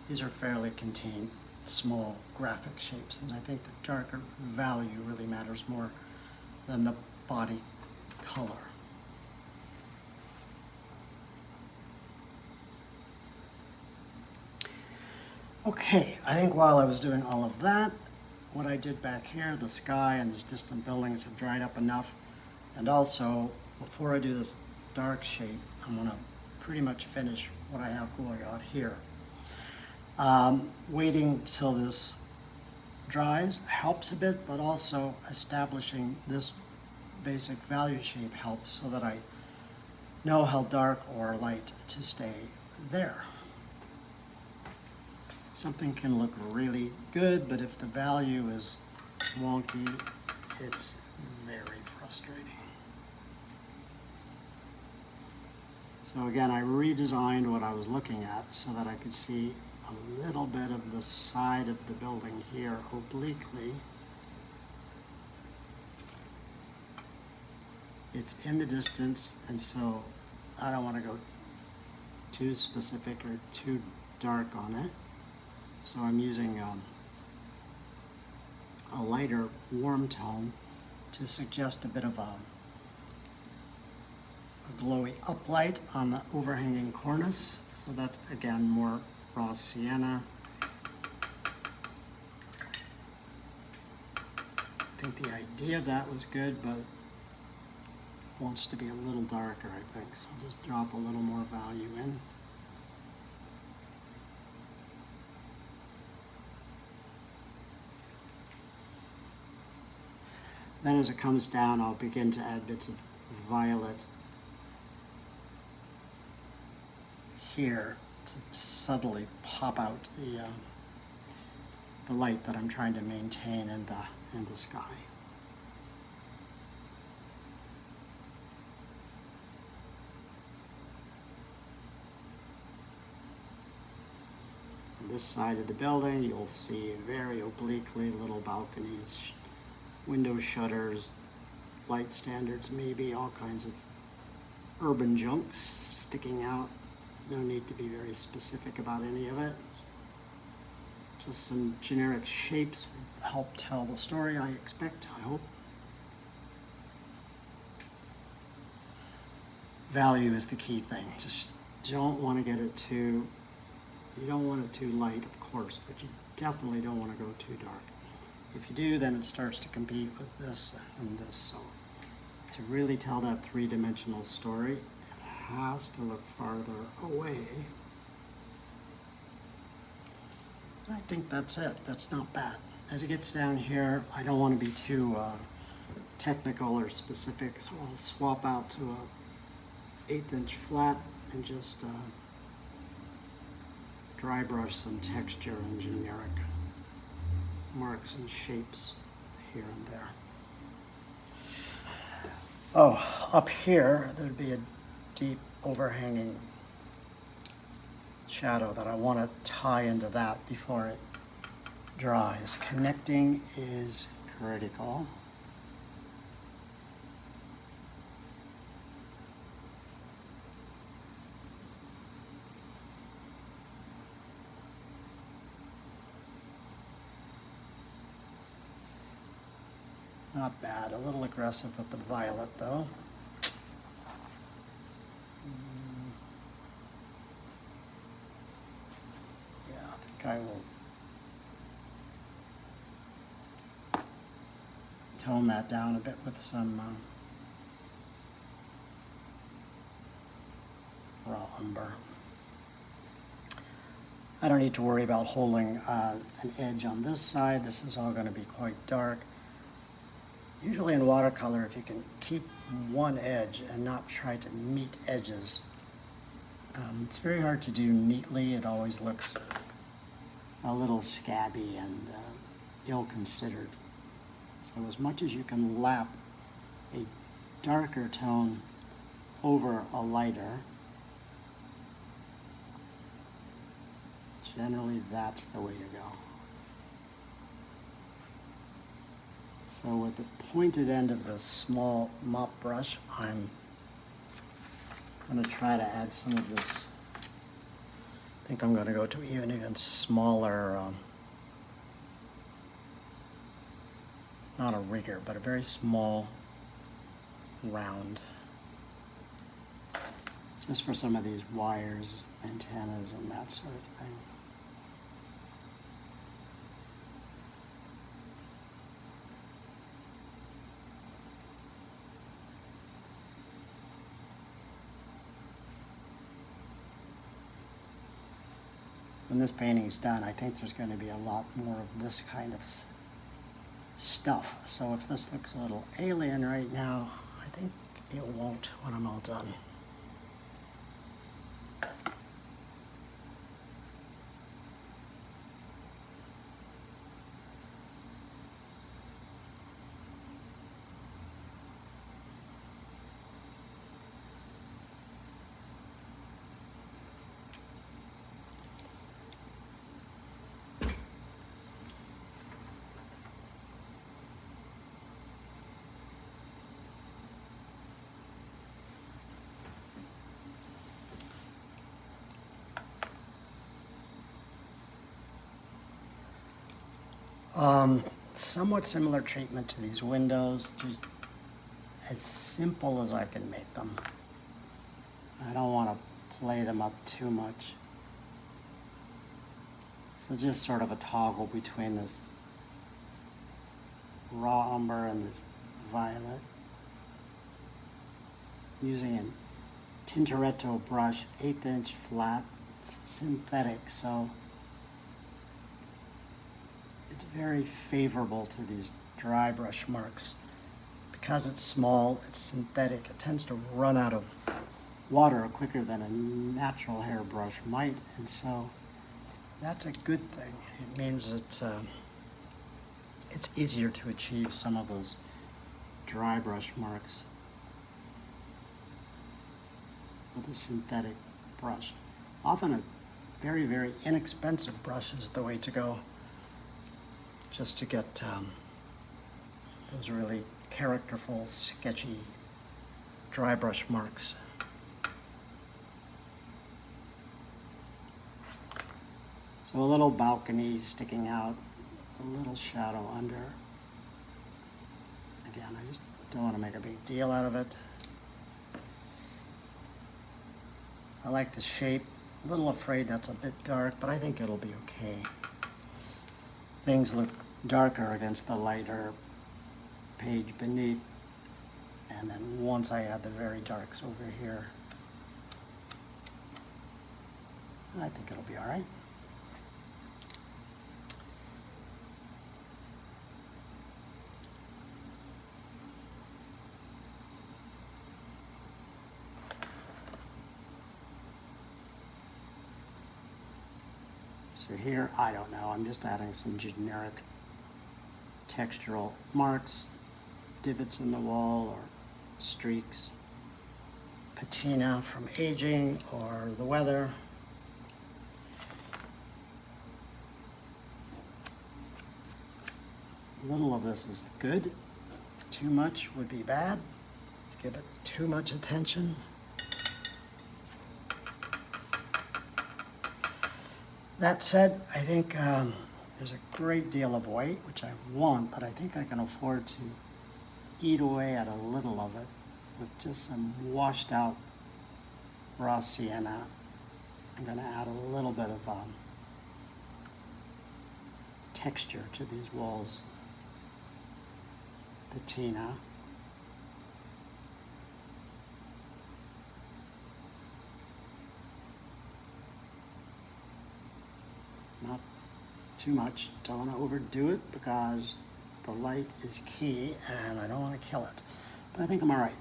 These are fairly contained, small graphic shapes, and I think the darker value really matters more than the body color. Okay, I think while I was doing all of that, what I did back here, the sky and these distant buildings have dried up enough. And also, before I do this dark shape, I'm gonna pretty much finish what I have going on here. Waiting till this dries helps a bit, but also establishing this basic value shape helps so that I know how dark or light to stay there. Something can look really good, but if the value is wonky, it's very frustrating. So again, I redesigned what I was looking at so that I could see a little bit of the side of the building here obliquely. It's in the distance, and so I don't want to go too specific or too dark on it. So I'm using a lighter warm tone to suggest a bit of a glowy uplight on the overhanging cornice. So that's, again, more raw sienna. I think the idea of that was good, but wants to be a little darker, I think. So I'll just drop a little more value in. Then as it comes down, I'll begin to add bits of violet here to subtly pop out the light that I'm trying to maintain in the sky. On this side of the building, you'll see very obliquely little balconies, window shutters, light standards, maybe all kinds of urban junks sticking out. No need to be very specific about any of it. Just some generic shapes help tell the story, I expect, I hope. Value is the key thing. Just don't want to get it too, you don't want it too light, of course, but you definitely don't want to go too dark. If you do, then it starts to compete with this and this. So to really tell that three-dimensional story, it has to look farther away. I think that's it. That's not bad. As it gets down here, I don't want to be too technical or specific, so I'll swap out to a 1/8 inch flat and just dry brush some texture and generic marks and shapes here and there. Oh, up here, there'd be a deep overhanging shadow that I want to tie into that before it dries. Connecting is critical. Not bad, a little aggressive with the violet though. Yeah, I think I will tone that down a bit with some raw umber. I don't need to worry about holding an edge on this side. This is all going to be quite dark. Usually in watercolor, if you can keep one edge and not try to meet edges, it's very hard to do neatly. It always looks a little scabby and ill-considered. So as much as you can lap a darker tone over a lighter, generally that's the way to go. So with the pointed end of the small mop brush, I'm going to try to add some of this. I think I'm going to go to even smaller, not a rigger, but a very small round. Just for some of these wires, antennas, and that sort of thing. When this painting's done, I think there's going to be a lot more of this kind of stuff. So if this looks a little alien right now, I think it won't when I'm all done. Somewhat similar treatment to these windows, just as simple as I can make them. I don't want to play them up too much. So just sort of a toggle between this raw umber and this violet. Using a Tintoretto brush, 1/8 inch flat, it's synthetic, so it's very favorable to these dry brush marks because it's small, it's synthetic, it tends to run out of water quicker than a natural hairbrush might, and so that's a good thing. It means that it's easier to achieve some of those dry brush marks with a synthetic brush. Often a very, very inexpensive brush is the way to go, just to get those really characterful, sketchy dry brush marks. So a little balcony sticking out, a little shadow under. Again, I just don't want to make a big deal out of it. I like the shape. A little afraid that's a bit dark, but I think it'll be okay. Things look darker against the lighter page beneath, and then once I add the very darks over here, I think it'll be all right. So here, I don't know, I'm just adding some generic textural marks, divots in the wall or streaks, patina from aging or the weather. A little of this is good. Too much would be bad. Give it too much attention. That said, I think there's a great deal of white, which I want, but I think I can afford to eat away at a little of it with just some washed out raw sienna. I'm going to add a little bit of texture to these walls. Patina. Not too much, don't want to overdo it because the light is key and I don't want to kill it, but I think I'm all right.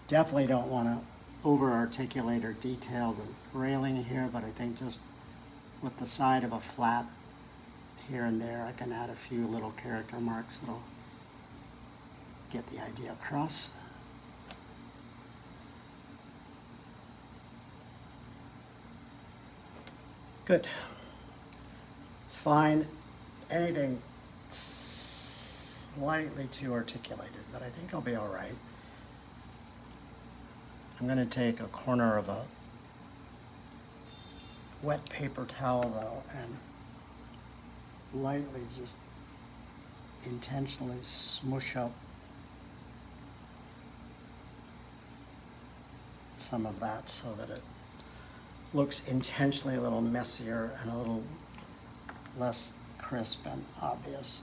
Definitely don't want to over-articulate or detail the railing here, but I think just with the side of a flat here and there, I can add a few little character marks that'll get the idea across. Good. It's fine. Anything slightly too articulated, but I think I'll be all right. I'm going to take a corner of a wet paper towel, though, and lightly just intentionally smush up some of that so that it looks intentionally a little messier and a little less crisp and obvious.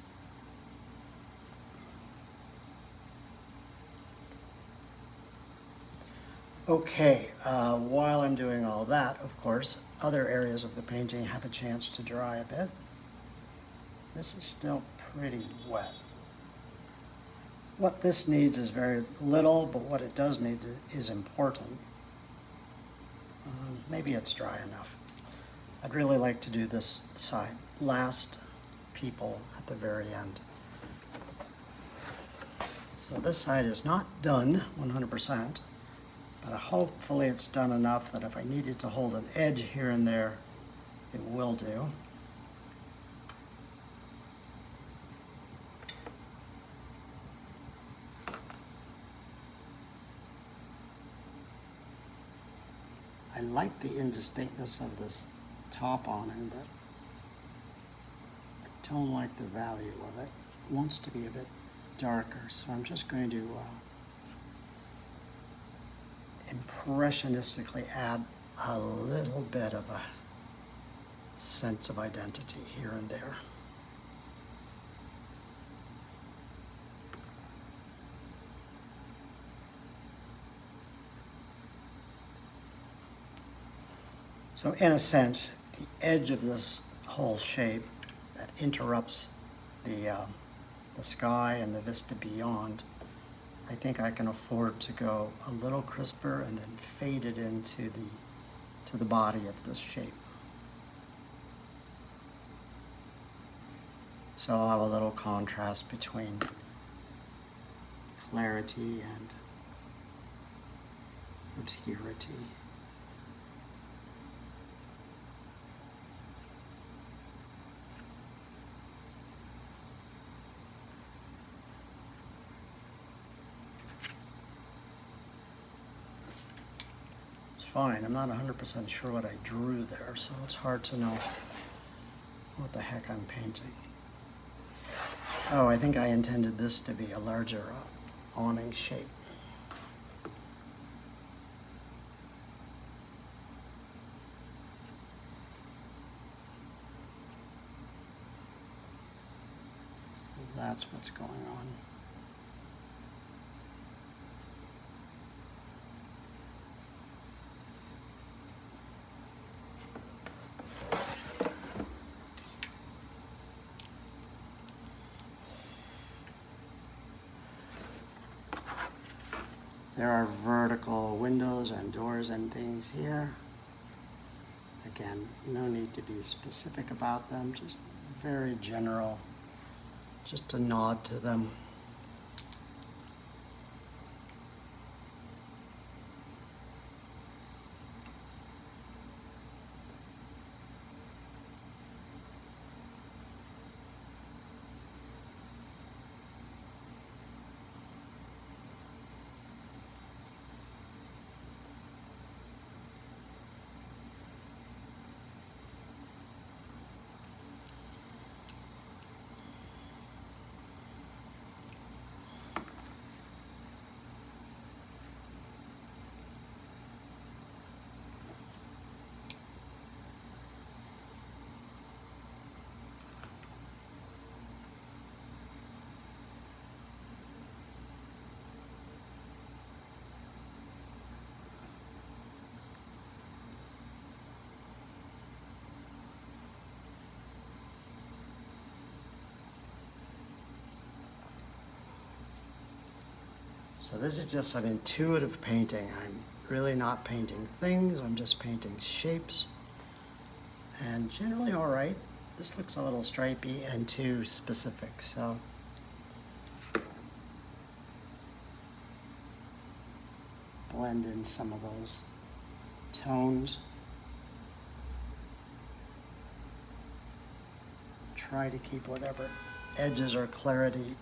Okay, while I'm doing all that, of course, other areas of the painting have a chance to dry a bit. This is still pretty wet. What this needs is very little, but what it does need is important. Maybe it's dry enough. I'd really like to do this side last, people at the very end. So this side is not done 100%, but hopefully it's done enough that if I needed to hold an edge here and there, it will do. I like the indistinctness of this top awning, but I don't like the value of it. It wants to be a bit darker, so I'm just going to impressionistically add a little bit of a sense of identity here and there. So in a sense, the edge of this whole shape that interrupts the the sky and the vista beyond, I think I can afford to go a little crisper and then fade it into the body of this shape. So I'll have a little contrast between clarity and obscurity. Fine. I'm not 100% sure what I drew there, so it's hard to know what the heck I'm painting. Oh, I think I intended this to be a larger awning shape. So that's what's going on. There are vertical windows and doors and things here. Again, no need to be specific about them, just very general, just a nod to them. So this is just an intuitive painting. I'm really not painting things, I'm just painting shapes. And generally all right. This looks a little stripey and too specific, so. Blend in some of those tones. Try to keep whatever edges or clarity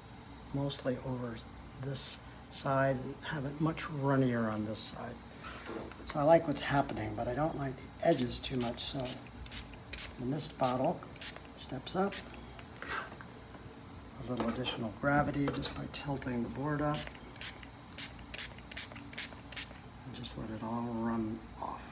mostly over this side and have it much runnier on this side. So I like what's happening, but I don't like the edges too much, so the mist bottle steps up. A little additional gravity just by tilting the board up. And just let it all run off.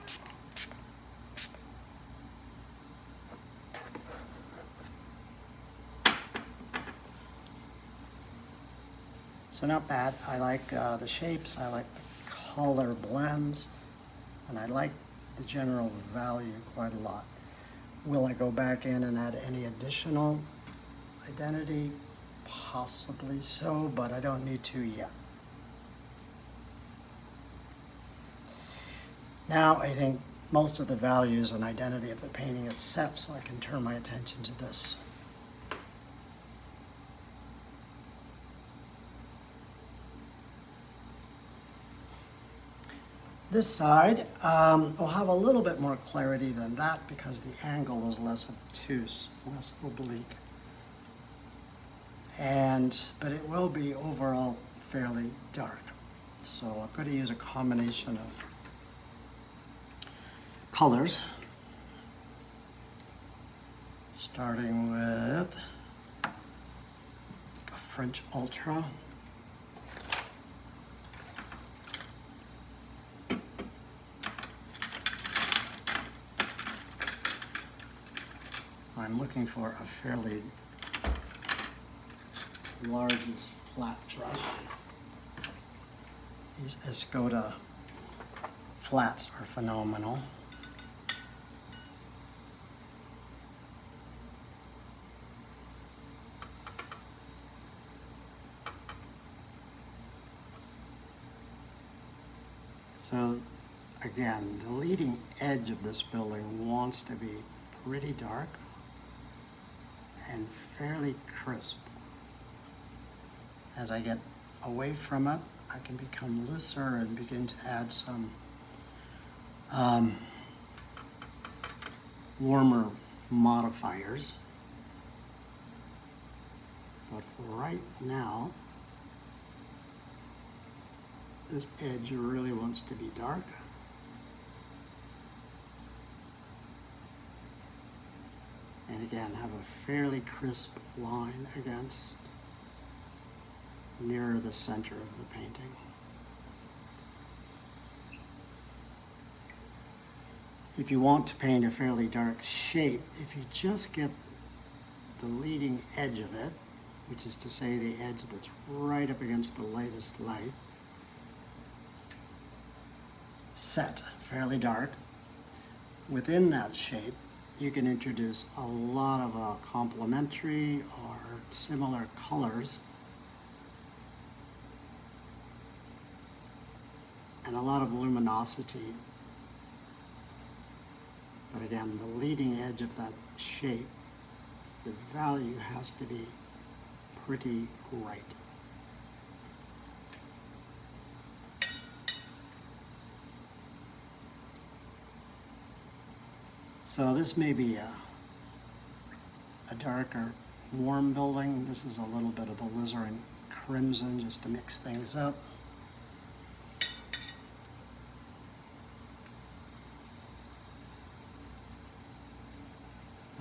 So not bad. I like the shapes, I like the color blends, and I like the general value quite a lot. Will I go back in and add any additional identity? Possibly so, but I don't need to yet. Now I think most of the values and identity of the painting is set, so I can turn my attention to this. This side will have a little bit more clarity than that because the angle is less obtuse, less oblique. But it will be overall fairly dark. So I'm going to use a combination of colors, starting with a French Ultra. I'm looking for a fairly large flat brush. These Escoda flats are phenomenal. So again, the leading edge of this building wants to be pretty dark and fairly crisp. As I get away from it, I can become looser and begin to add some warmer modifiers. But for right now, this edge really wants to be dark. And again, have a fairly crisp line against nearer the center of the painting. If you want to paint a fairly dark shape, if you just get the leading edge of it, which is to say the edge that's right up against the lightest light, set fairly dark, within that shape, you can introduce a lot of complementary or similar colors and a lot of luminosity. But again, the leading edge of that shape, the value has to be pretty right. So this may be a darker, warm building. This is a little bit of alizarin crimson just to mix things up.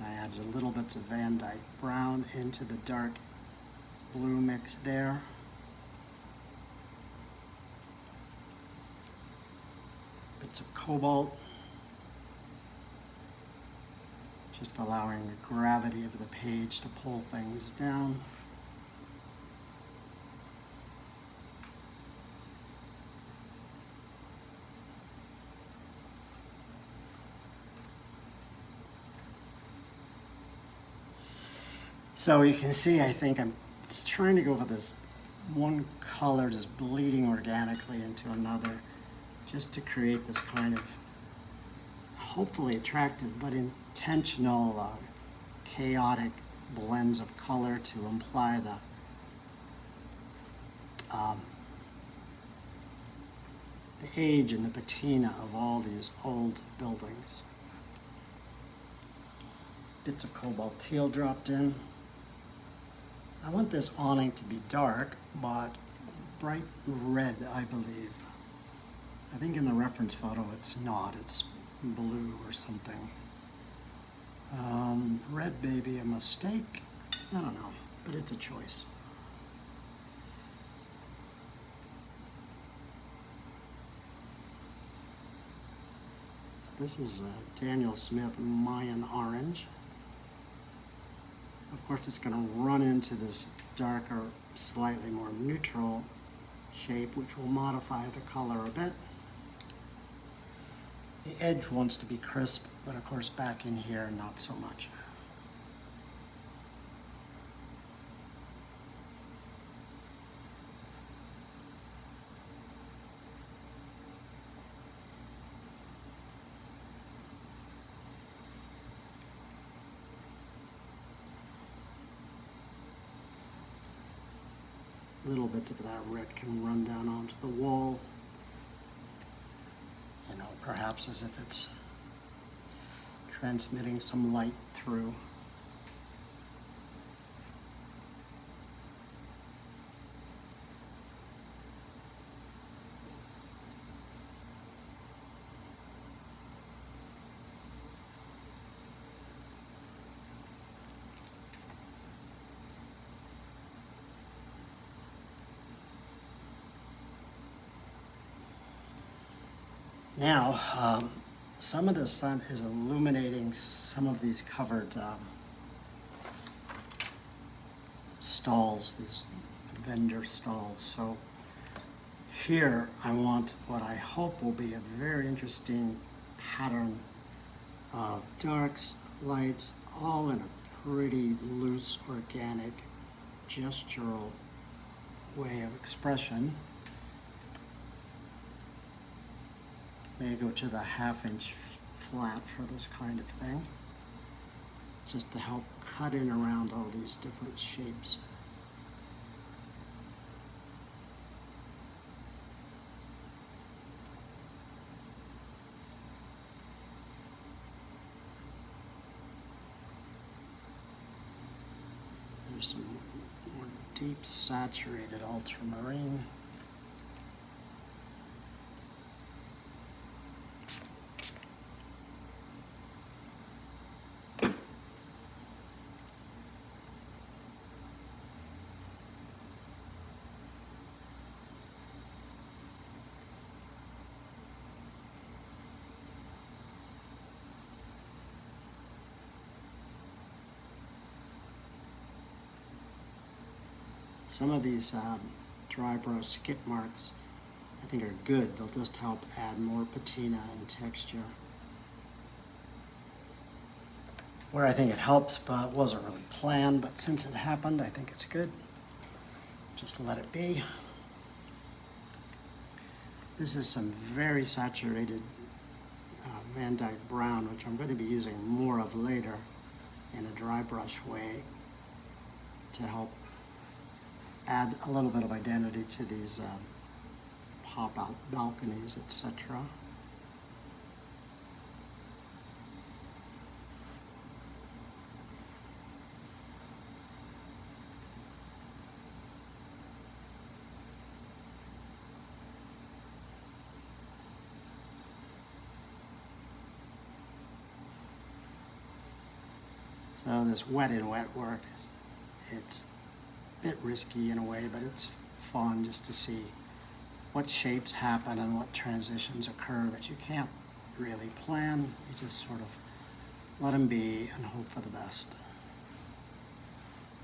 I added little bits of Van Dyke brown into the dark blue mix there. Bits of cobalt. Just allowing the gravity of the page to pull things down. So you can see, I think I'm trying to go for this one color just bleeding organically into another, just to create this kind of hopefully attractive but intentional chaotic blends of color to imply the age and the patina of all these old buildings. Bits of cobalt teal dropped in. I want this awning to be dark, but bright red, I believe. I think in the reference photo it's not, it's blue or something. Red may be a mistake, I don't know, but it's a choice. So this is Daniel Smith Mayan Orange. Of course, it's going to run into this darker, slightly more neutral shape, which will modify the color a bit. The edge wants to be crisp, but of course back in here, not so much. Little bits of that red can run down onto the wall, you know, perhaps as if it's transmitting some light through. Now, some of the sun is illuminating some of these covered stalls, these vendor stalls. So here I want what I hope will be a very interesting pattern of darks, lights, all in a pretty loose, organic, gestural way of expression. May go to the 1/2 inch flat for this kind of thing, just to help cut in around all these different shapes. There's some more deep saturated ultramarine. Some of these dry brush skip marks I think are good. They'll just help add more patina and texture. Where I think it helps, but wasn't really planned, but since it happened, I think it's good. Just let it be. This is some very saturated Van Dyke brown, which I'm going to be using more of later in a dry brush way to help add a little bit of identity to these pop-out balconies, etc. So this wet in wet work it's a bit risky in a way, but it's fun just to see what shapes happen and what transitions occur that you can't really plan. You just sort of let them be and hope for the best.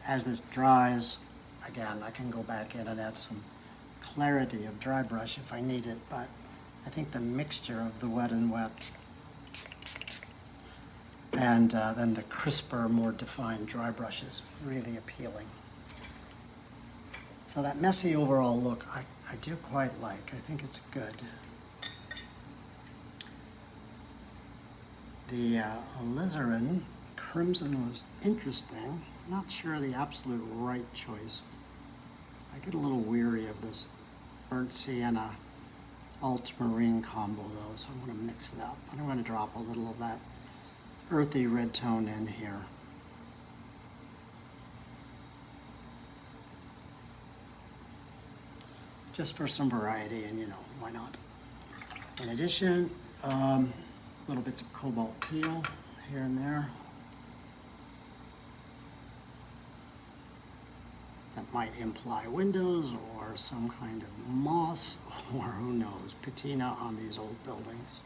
As this dries, again, I can go back in and add some clarity of dry brush if I need it, but I think the mixture of the wet and wet and then the crisper, more defined dry brush is really appealing. So that messy overall look, I do quite like. I think it's good. The alizarin crimson was interesting. Not sure the absolute right choice. I get a little weary of this burnt sienna ultramarine combo though, so I'm going to mix it up. And I'm going to drop a little of that earthy red tone in here. Just for some variety, and you know, why not? In addition, little bits of cobalt teal here and there. That might imply windows or some kind of moss, or who knows, patina on these old buildings.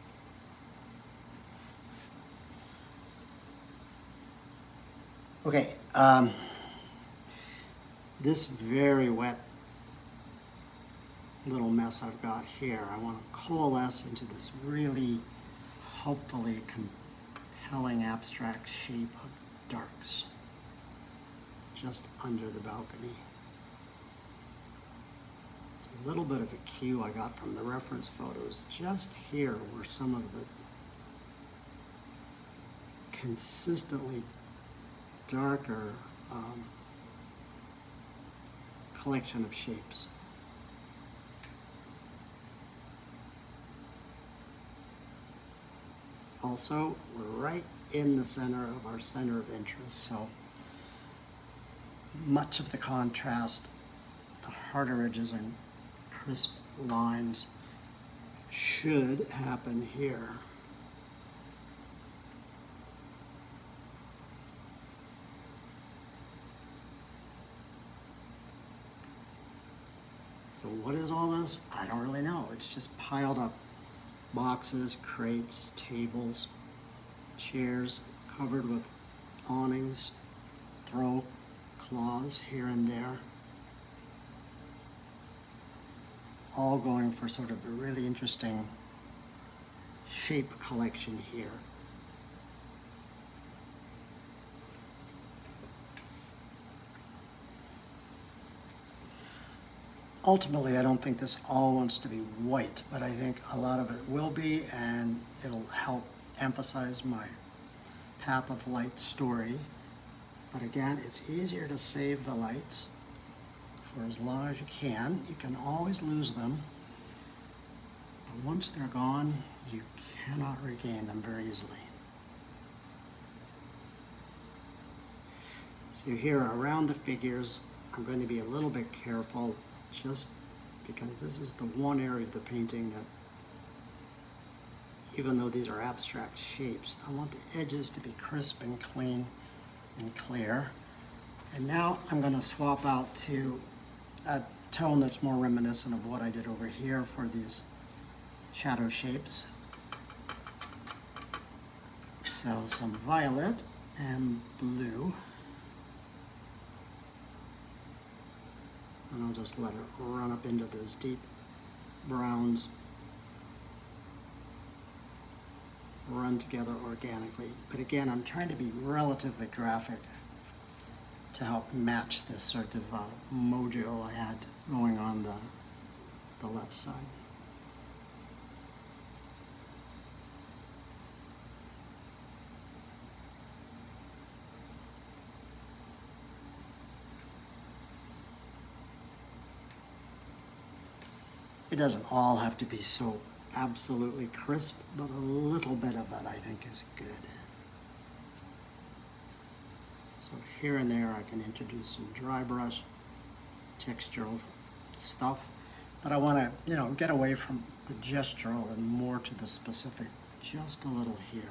Okay, this very wet little mess I've got here, I want to coalesce into this really, hopefully compelling abstract shape of darks just under the balcony. It's a little bit of a cue I got from the reference photos. Just here were some of the consistently darker collection of shapes. Also, we're right in the center of our center of interest, so much of the contrast, the harder edges and crisp lines should happen here. So what is all this? I don't really know. It's just piled up boxes, crates, tables, chairs covered with awnings, throw cloths here and there. All going for sort of a really interesting shape collection here. ultimately, I don't think this all wants to be white, but I think a lot of it will be, and it'll help emphasize my path of light story. But again, it's easier to save the lights for as long as you can. You can always lose them. But once they're gone, you cannot regain them very easily. So here around the figures, I'm going to be a little bit careful just because this is the one area of the painting that, even though these are abstract shapes, I want the edges to be crisp and clean and clear. And now I'm going to swap out to a tone that's more reminiscent of what I did over here for these shadow shapes. So some violet and blue. And I'll just let it run up into those deep browns, run together organically. But again, I'm trying to be relatively graphic to help match this sort of mojo I had going on the left side. It doesn't all have to be so absolutely crisp, but a little bit of it I think is good. So here and there I can introduce some dry brush, textural stuff, but I want to, get away from the gestural and more to the specific, just a little here.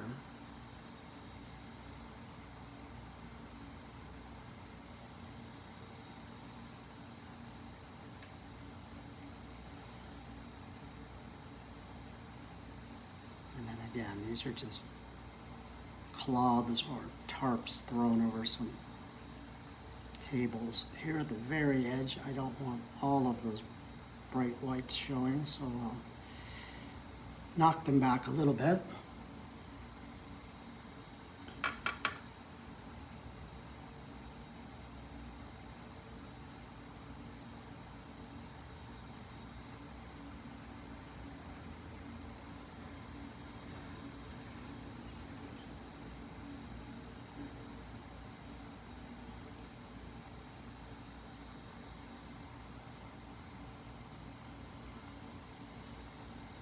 Again, these are just cloths or tarps thrown over some tables. Here at the very edge, I don't want all of those bright whites showing, so I'll knock them back a little bit.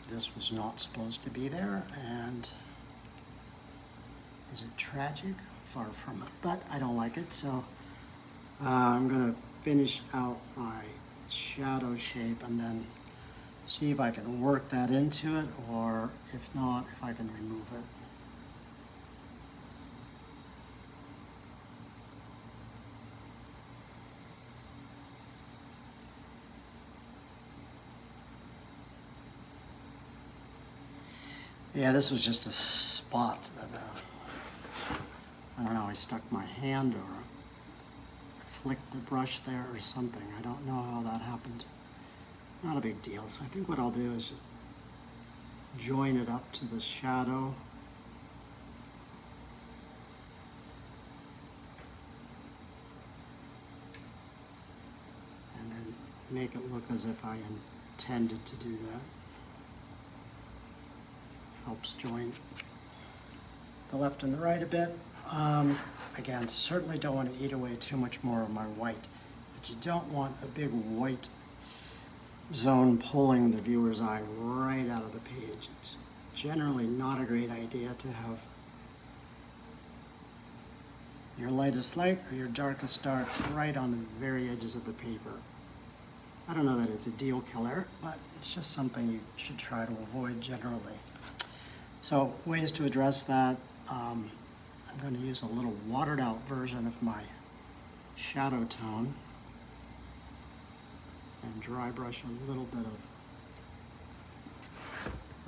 This was not supposed to be there, and is it tragic? Far from it, but I don't like it, so I'm going to finish out my shadow shape and then see if I can work that into it, or if not, if I can remove it. Yeah, this was just a spot that, I don't know, I stuck my hand or flicked the brush there or something. I don't know how that happened. Not a big deal. So I think what I'll do is just join it up to the shadow. And then make it look as if I intended to do that. Helps join the left and the right a bit. Again, certainly don't want to eat away too much more of my white, but you don't want a big white zone pulling the viewer's eye right out of the page. It's generally not a great idea to have your lightest light or your darkest dark right on the very edges of the paper. I don't know that it's a deal killer, but it's just something you should try to avoid generally. So ways to address that, I'm going to use a little watered out version of my shadow tone and dry brush a little bit of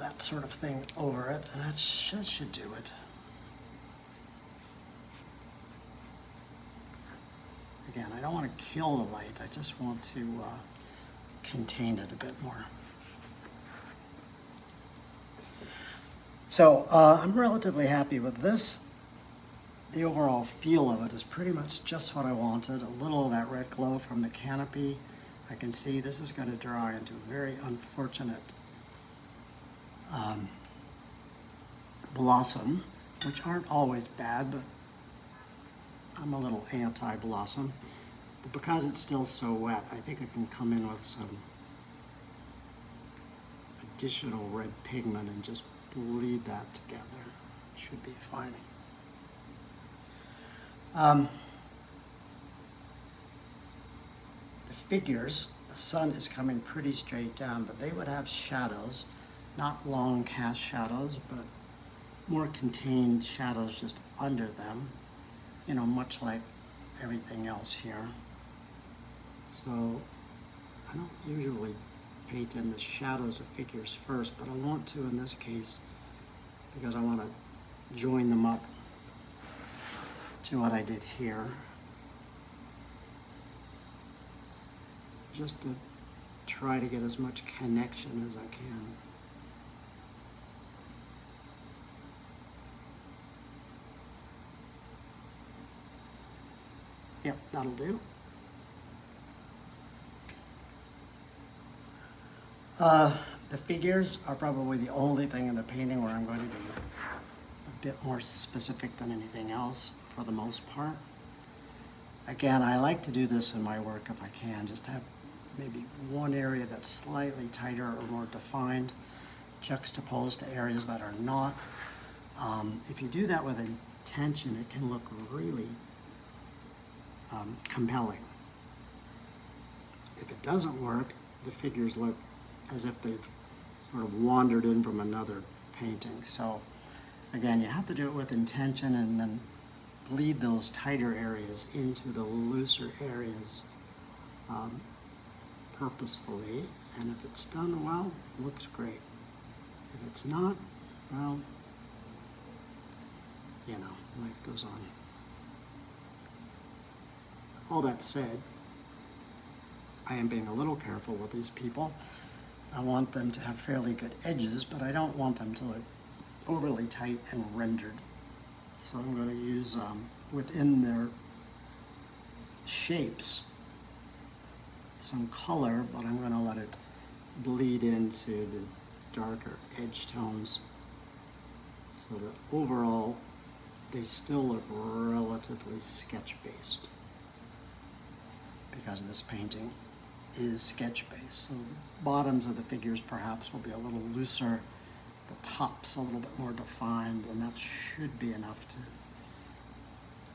that sort of thing over it, and that should do it. Again, I don't want to kill the light, I just want to contain it a bit more. So I'm relatively happy with this. The overall feel of it is pretty much just what I wanted. A little of that red glow from the canopy, I can see this is going to draw into a very unfortunate blossom, which aren't always bad, but I'm a little anti-blossom. But because it's still so wet, I think I can come in with some additional red pigment and just bleed that together. Should be fine. The figures, the sun is coming pretty straight down, but they would have shadows, not long cast shadows, but more contained shadows just under them, you know, much like everything else here. So I don't usually paint in the shadows of figures first, but I want to in this case because I want to join them up to what I did here. Just to try to get as much connection as I can. Yep, that'll do. The figures are probably the only thing in the painting where I'm going to be a bit more specific than anything else for the most part. Again, I like to do this in my work if I can, just have maybe one area that's slightly tighter or more defined, juxtaposed to areas that are not. If you do that with intention, it can look really compelling. If it doesn't work, the figures look as if they've sort of wandered in from another painting. So again, you have to do it with intention and then bleed those tighter areas into the looser areas purposefully. And if it's done well, it looks great. If it's not, well, you know, life goes on. All that said, I am being a little careful with these people. I want them to have fairly good edges, but I don't want them to look overly tight and rendered. So I'm going to use, within their shapes, some color, but I'm going to let it bleed into the darker edge tones so that overall they still look relatively sketch-based, because this painting is sketch-based. So the bottoms of the figures perhaps will be a little looser, the tops a little bit more defined, and that should be enough to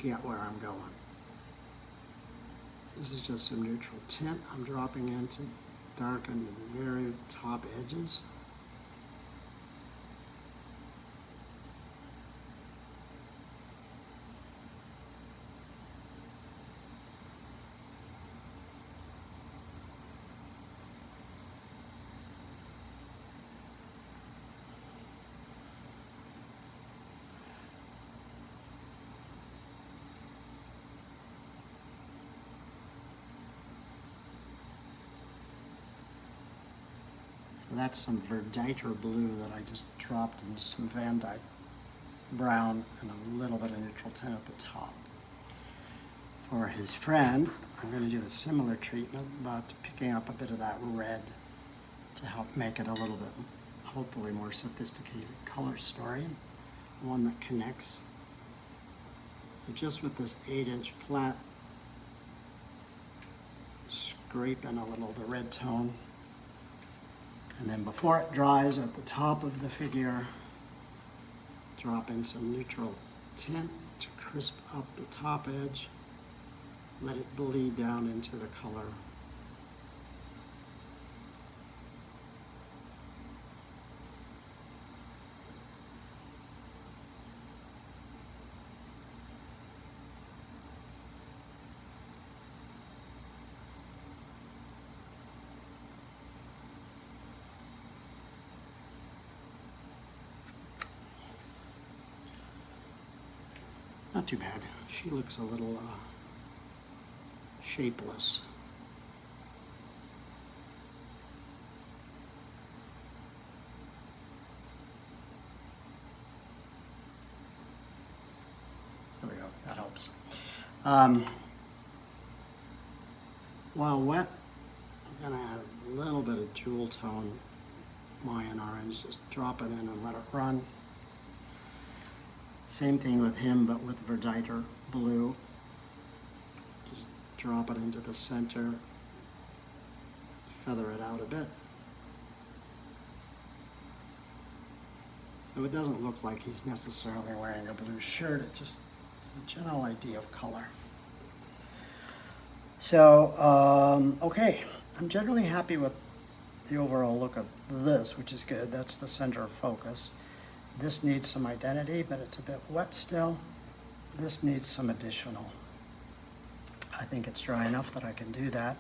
get where I'm going. This is just some neutral tint I'm dropping in to darken the very top edges. So that's some verditer blue that I just dropped into some Van Dyke brown and a little bit of neutral tint at the top. For his friend, I'm going to do a similar treatment, but picking up a bit of that red to help make it a little bit, hopefully, more sophisticated color story, one that connects. So just with this 8-inch flat, scrape in a little of the red tone. And then before it dries at the top of the figure, drop in some neutral tint to crisp up the top edge. Let it bleed down into the color. Not too bad. She looks a little shapeless. There we go, that helps. While wet, gonna add a little bit of jewel tone Mayan orange, just drop it in and let it run. Same thing with him, but with verditer blue. Just drop it into the center, feather it out a bit. So it doesn't look like he's necessarily wearing a blue shirt, it's the general idea of color. So, okay, I'm generally happy with the overall look of this, which is good. That's the center of focus. This needs some identity, but it's a bit wet still. This needs some additional. I think it's dry enough that I can do that.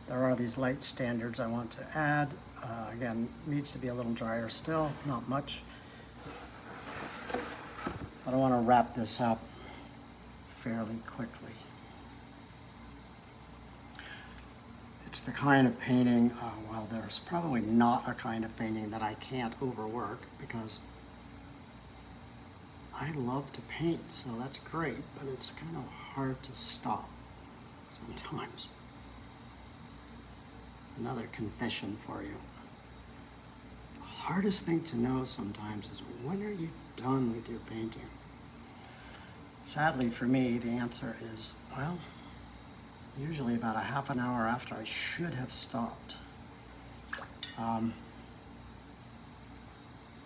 There are these light standards I want to add. Again, needs to be a little drier still, not much. I don't want to wrap this up fairly quickly. It's the kind of painting, well, there's probably not a kind of painting that I can't overwork, because I love to paint, so that's great, but it's kind of hard to stop sometimes. It's another confession for you. The hardest thing to know sometimes is, when are you done with your painting? Sadly for me, the answer is, well, usually about a half an hour after I should have stopped. But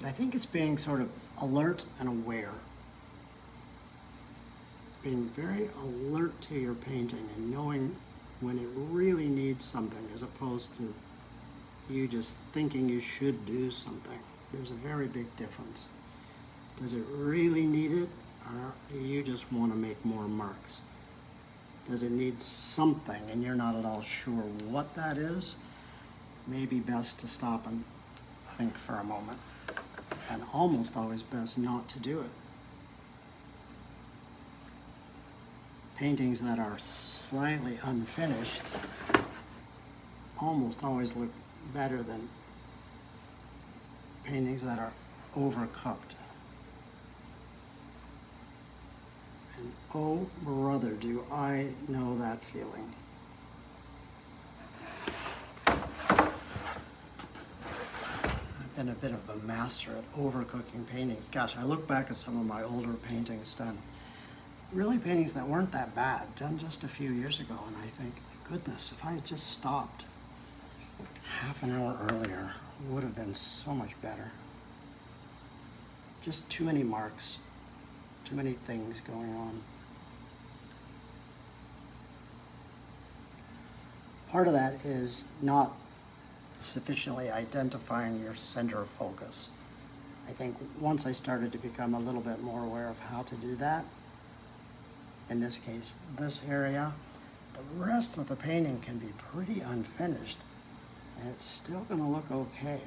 I think it's being sort of alert and aware. Being very alert to your painting and knowing when it really needs something, as opposed to you just thinking you should do something. There's a very big difference. Does it really need it, or do you just want to make more marks? Does it need something and you're not at all sure what that is? Maybe best to stop and think for a moment, and almost always best not to do it. Paintings that are slightly unfinished almost always look better than paintings that are overcooked. And oh brother, do I know that feeling. I've been a bit of a master at overcooking paintings. Gosh, I look back at some of my older paintings done, really paintings that weren't that bad, done just a few years ago, and I think, goodness, if I had just stopped half an hour earlier, it would have been so much better. Just too many marks, too many things going on. Part of that is not sufficiently identifying your center of focus. I think once I started to become a little bit more aware of how to do that, in this case, this area, the rest of the painting can be pretty unfinished, and it's still going to look okay.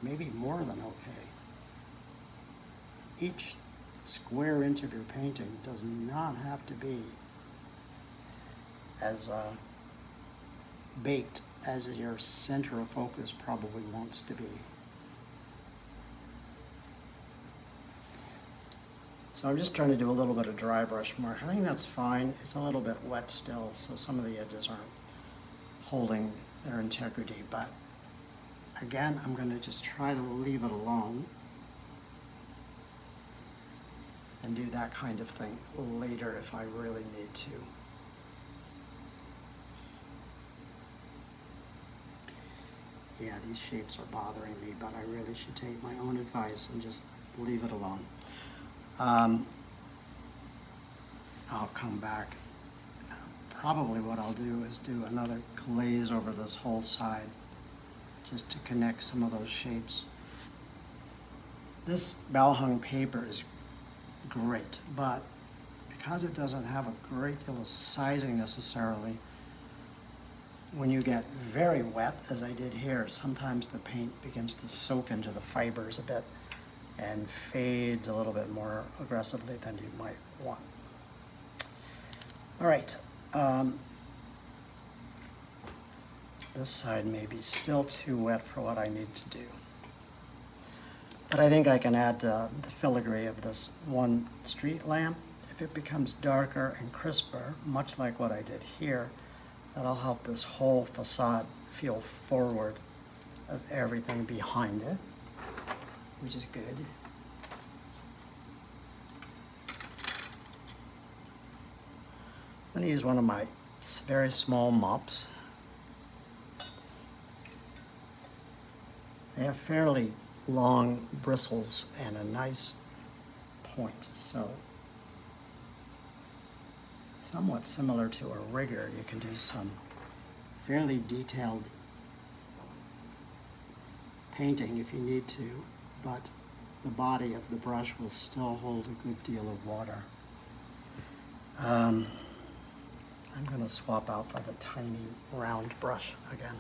Maybe more than okay. Each square inch of your painting does not have to be as baked as your center of focus probably wants to be. So I'm just trying to do a little bit of dry brush mark. I think that's fine. It's a little bit wet still, so some of the edges aren't holding their integrity, but again, I'm going to just try to leave it alone and do that kind of thing later if I really need to. Yeah, these shapes are bothering me, but I really should take my own advice and just leave it alone. I'll come back. Probably what I'll do is do another glaze over this whole side just to connect some of those shapes. This Baohong paper is great, but because it doesn't have a great deal of sizing necessarily, when you get very wet, as I did here, sometimes the paint begins to soak into the fibers a bit and fades a little bit more aggressively than you might want. All right, this side may be still too wet for what I need to do. But I think I can add the filigree of this one street lamp. If it becomes darker and crisper, much like what I did here, That'll help this whole facade feel forward of everything behind it, which is good. I'm going to use one of my very small mops. They have fairly long bristles and a nice point, so somewhat similar to a rigger, you can do some fairly detailed painting if you need to, but the body of the brush will still hold a good deal of water. I'm going to swap out for the tiny round brush again.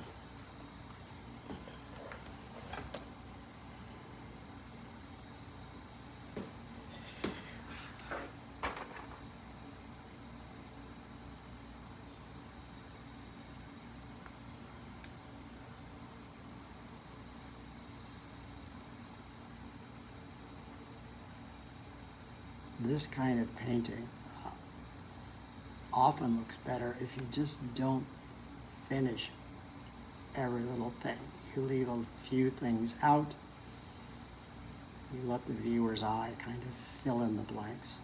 This kind of painting often looks better if you just don't finish every little thing. You leave a few things out. You let the viewer's eye kind of fill in the blanks.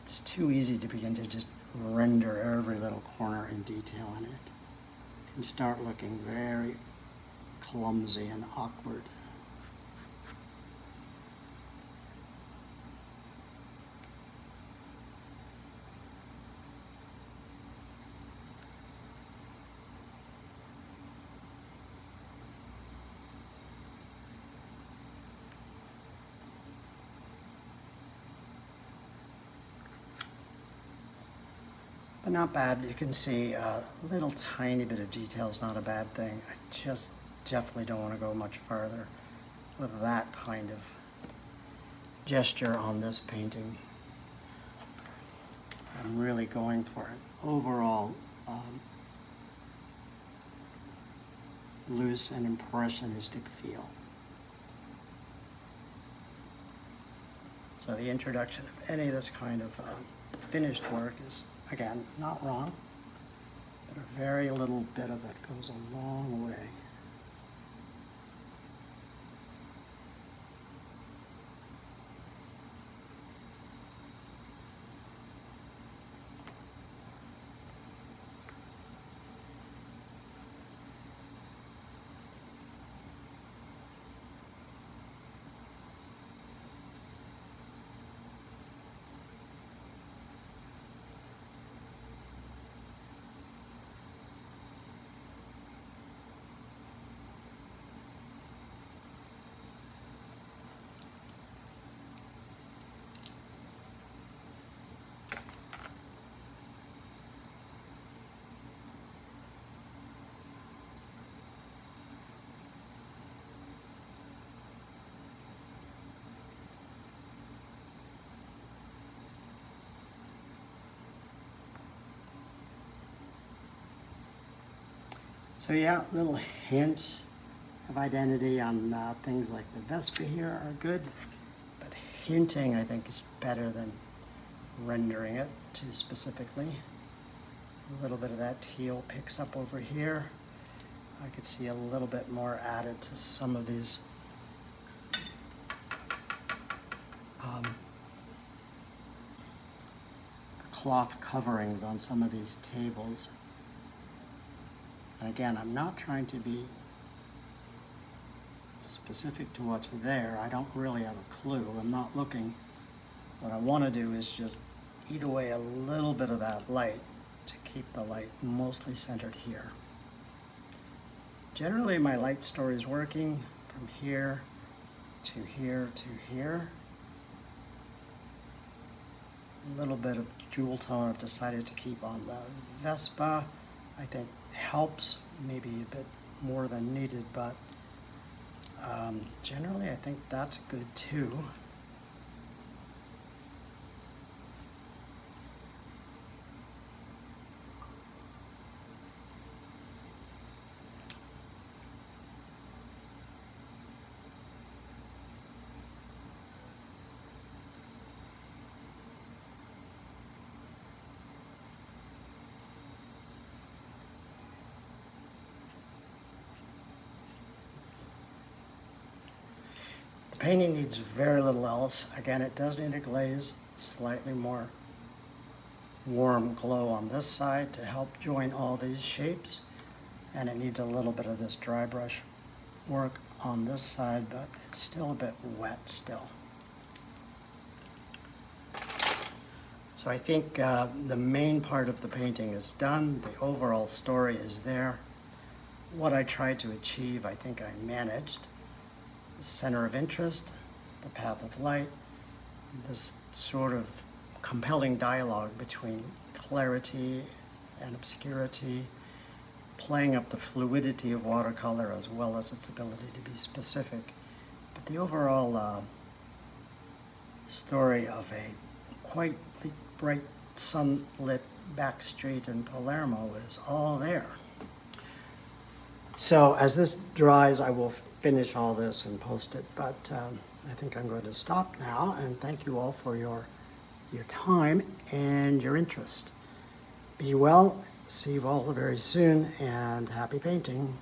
It's too easy to begin to just render every little corner and detail in it. It can start looking very clumsy and awkward. But not bad. You can see a little tiny bit of detail is not a bad thing. I just definitely don't want to go much farther with that kind of gesture on this painting. I'm really going for an overall loose and impressionistic feel. So the introduction of any of this kind of finished work is, again, not wrong, but a very little bit of it goes a long way. So yeah, little hints of identity on things like the Vespa here are good, but hinting I think is better than rendering it too specifically. A little bit of that teal picks up over here. I could see a little bit more added to some of these cloth coverings on some of these tables. And again, I'm not trying to be specific to what's there. I don't really have a clue. I'm not looking. What I want to do is just eat away a little bit of that light to keep the light mostly centered here. Generally, my light story is working from here to here to here. A little bit of jewel tone I've decided to keep on the Vespa. I think helps, maybe a bit more than needed, but generally I think that's good too. painting needs very little else. Again, it does need a glaze, slightly more warm glow on this side to help join all these shapes. And it needs a little bit of this dry brush work on this side, but it's still a bit wet still. So I think the main part of the painting is done. The overall story is there. What I tried to achieve, I think I managed. The center of interest, the path of light, this sort of compelling dialogue between clarity and obscurity, playing up the fluidity of watercolor as well as its ability to be specific. But the overall story of a quite bright sunlit back street in Palermo is all there. So as this dries, I will finish all this and post it, but I think I'm going to stop now, and thank you all for your time and your interest. Be well, see you all very soon, and happy painting.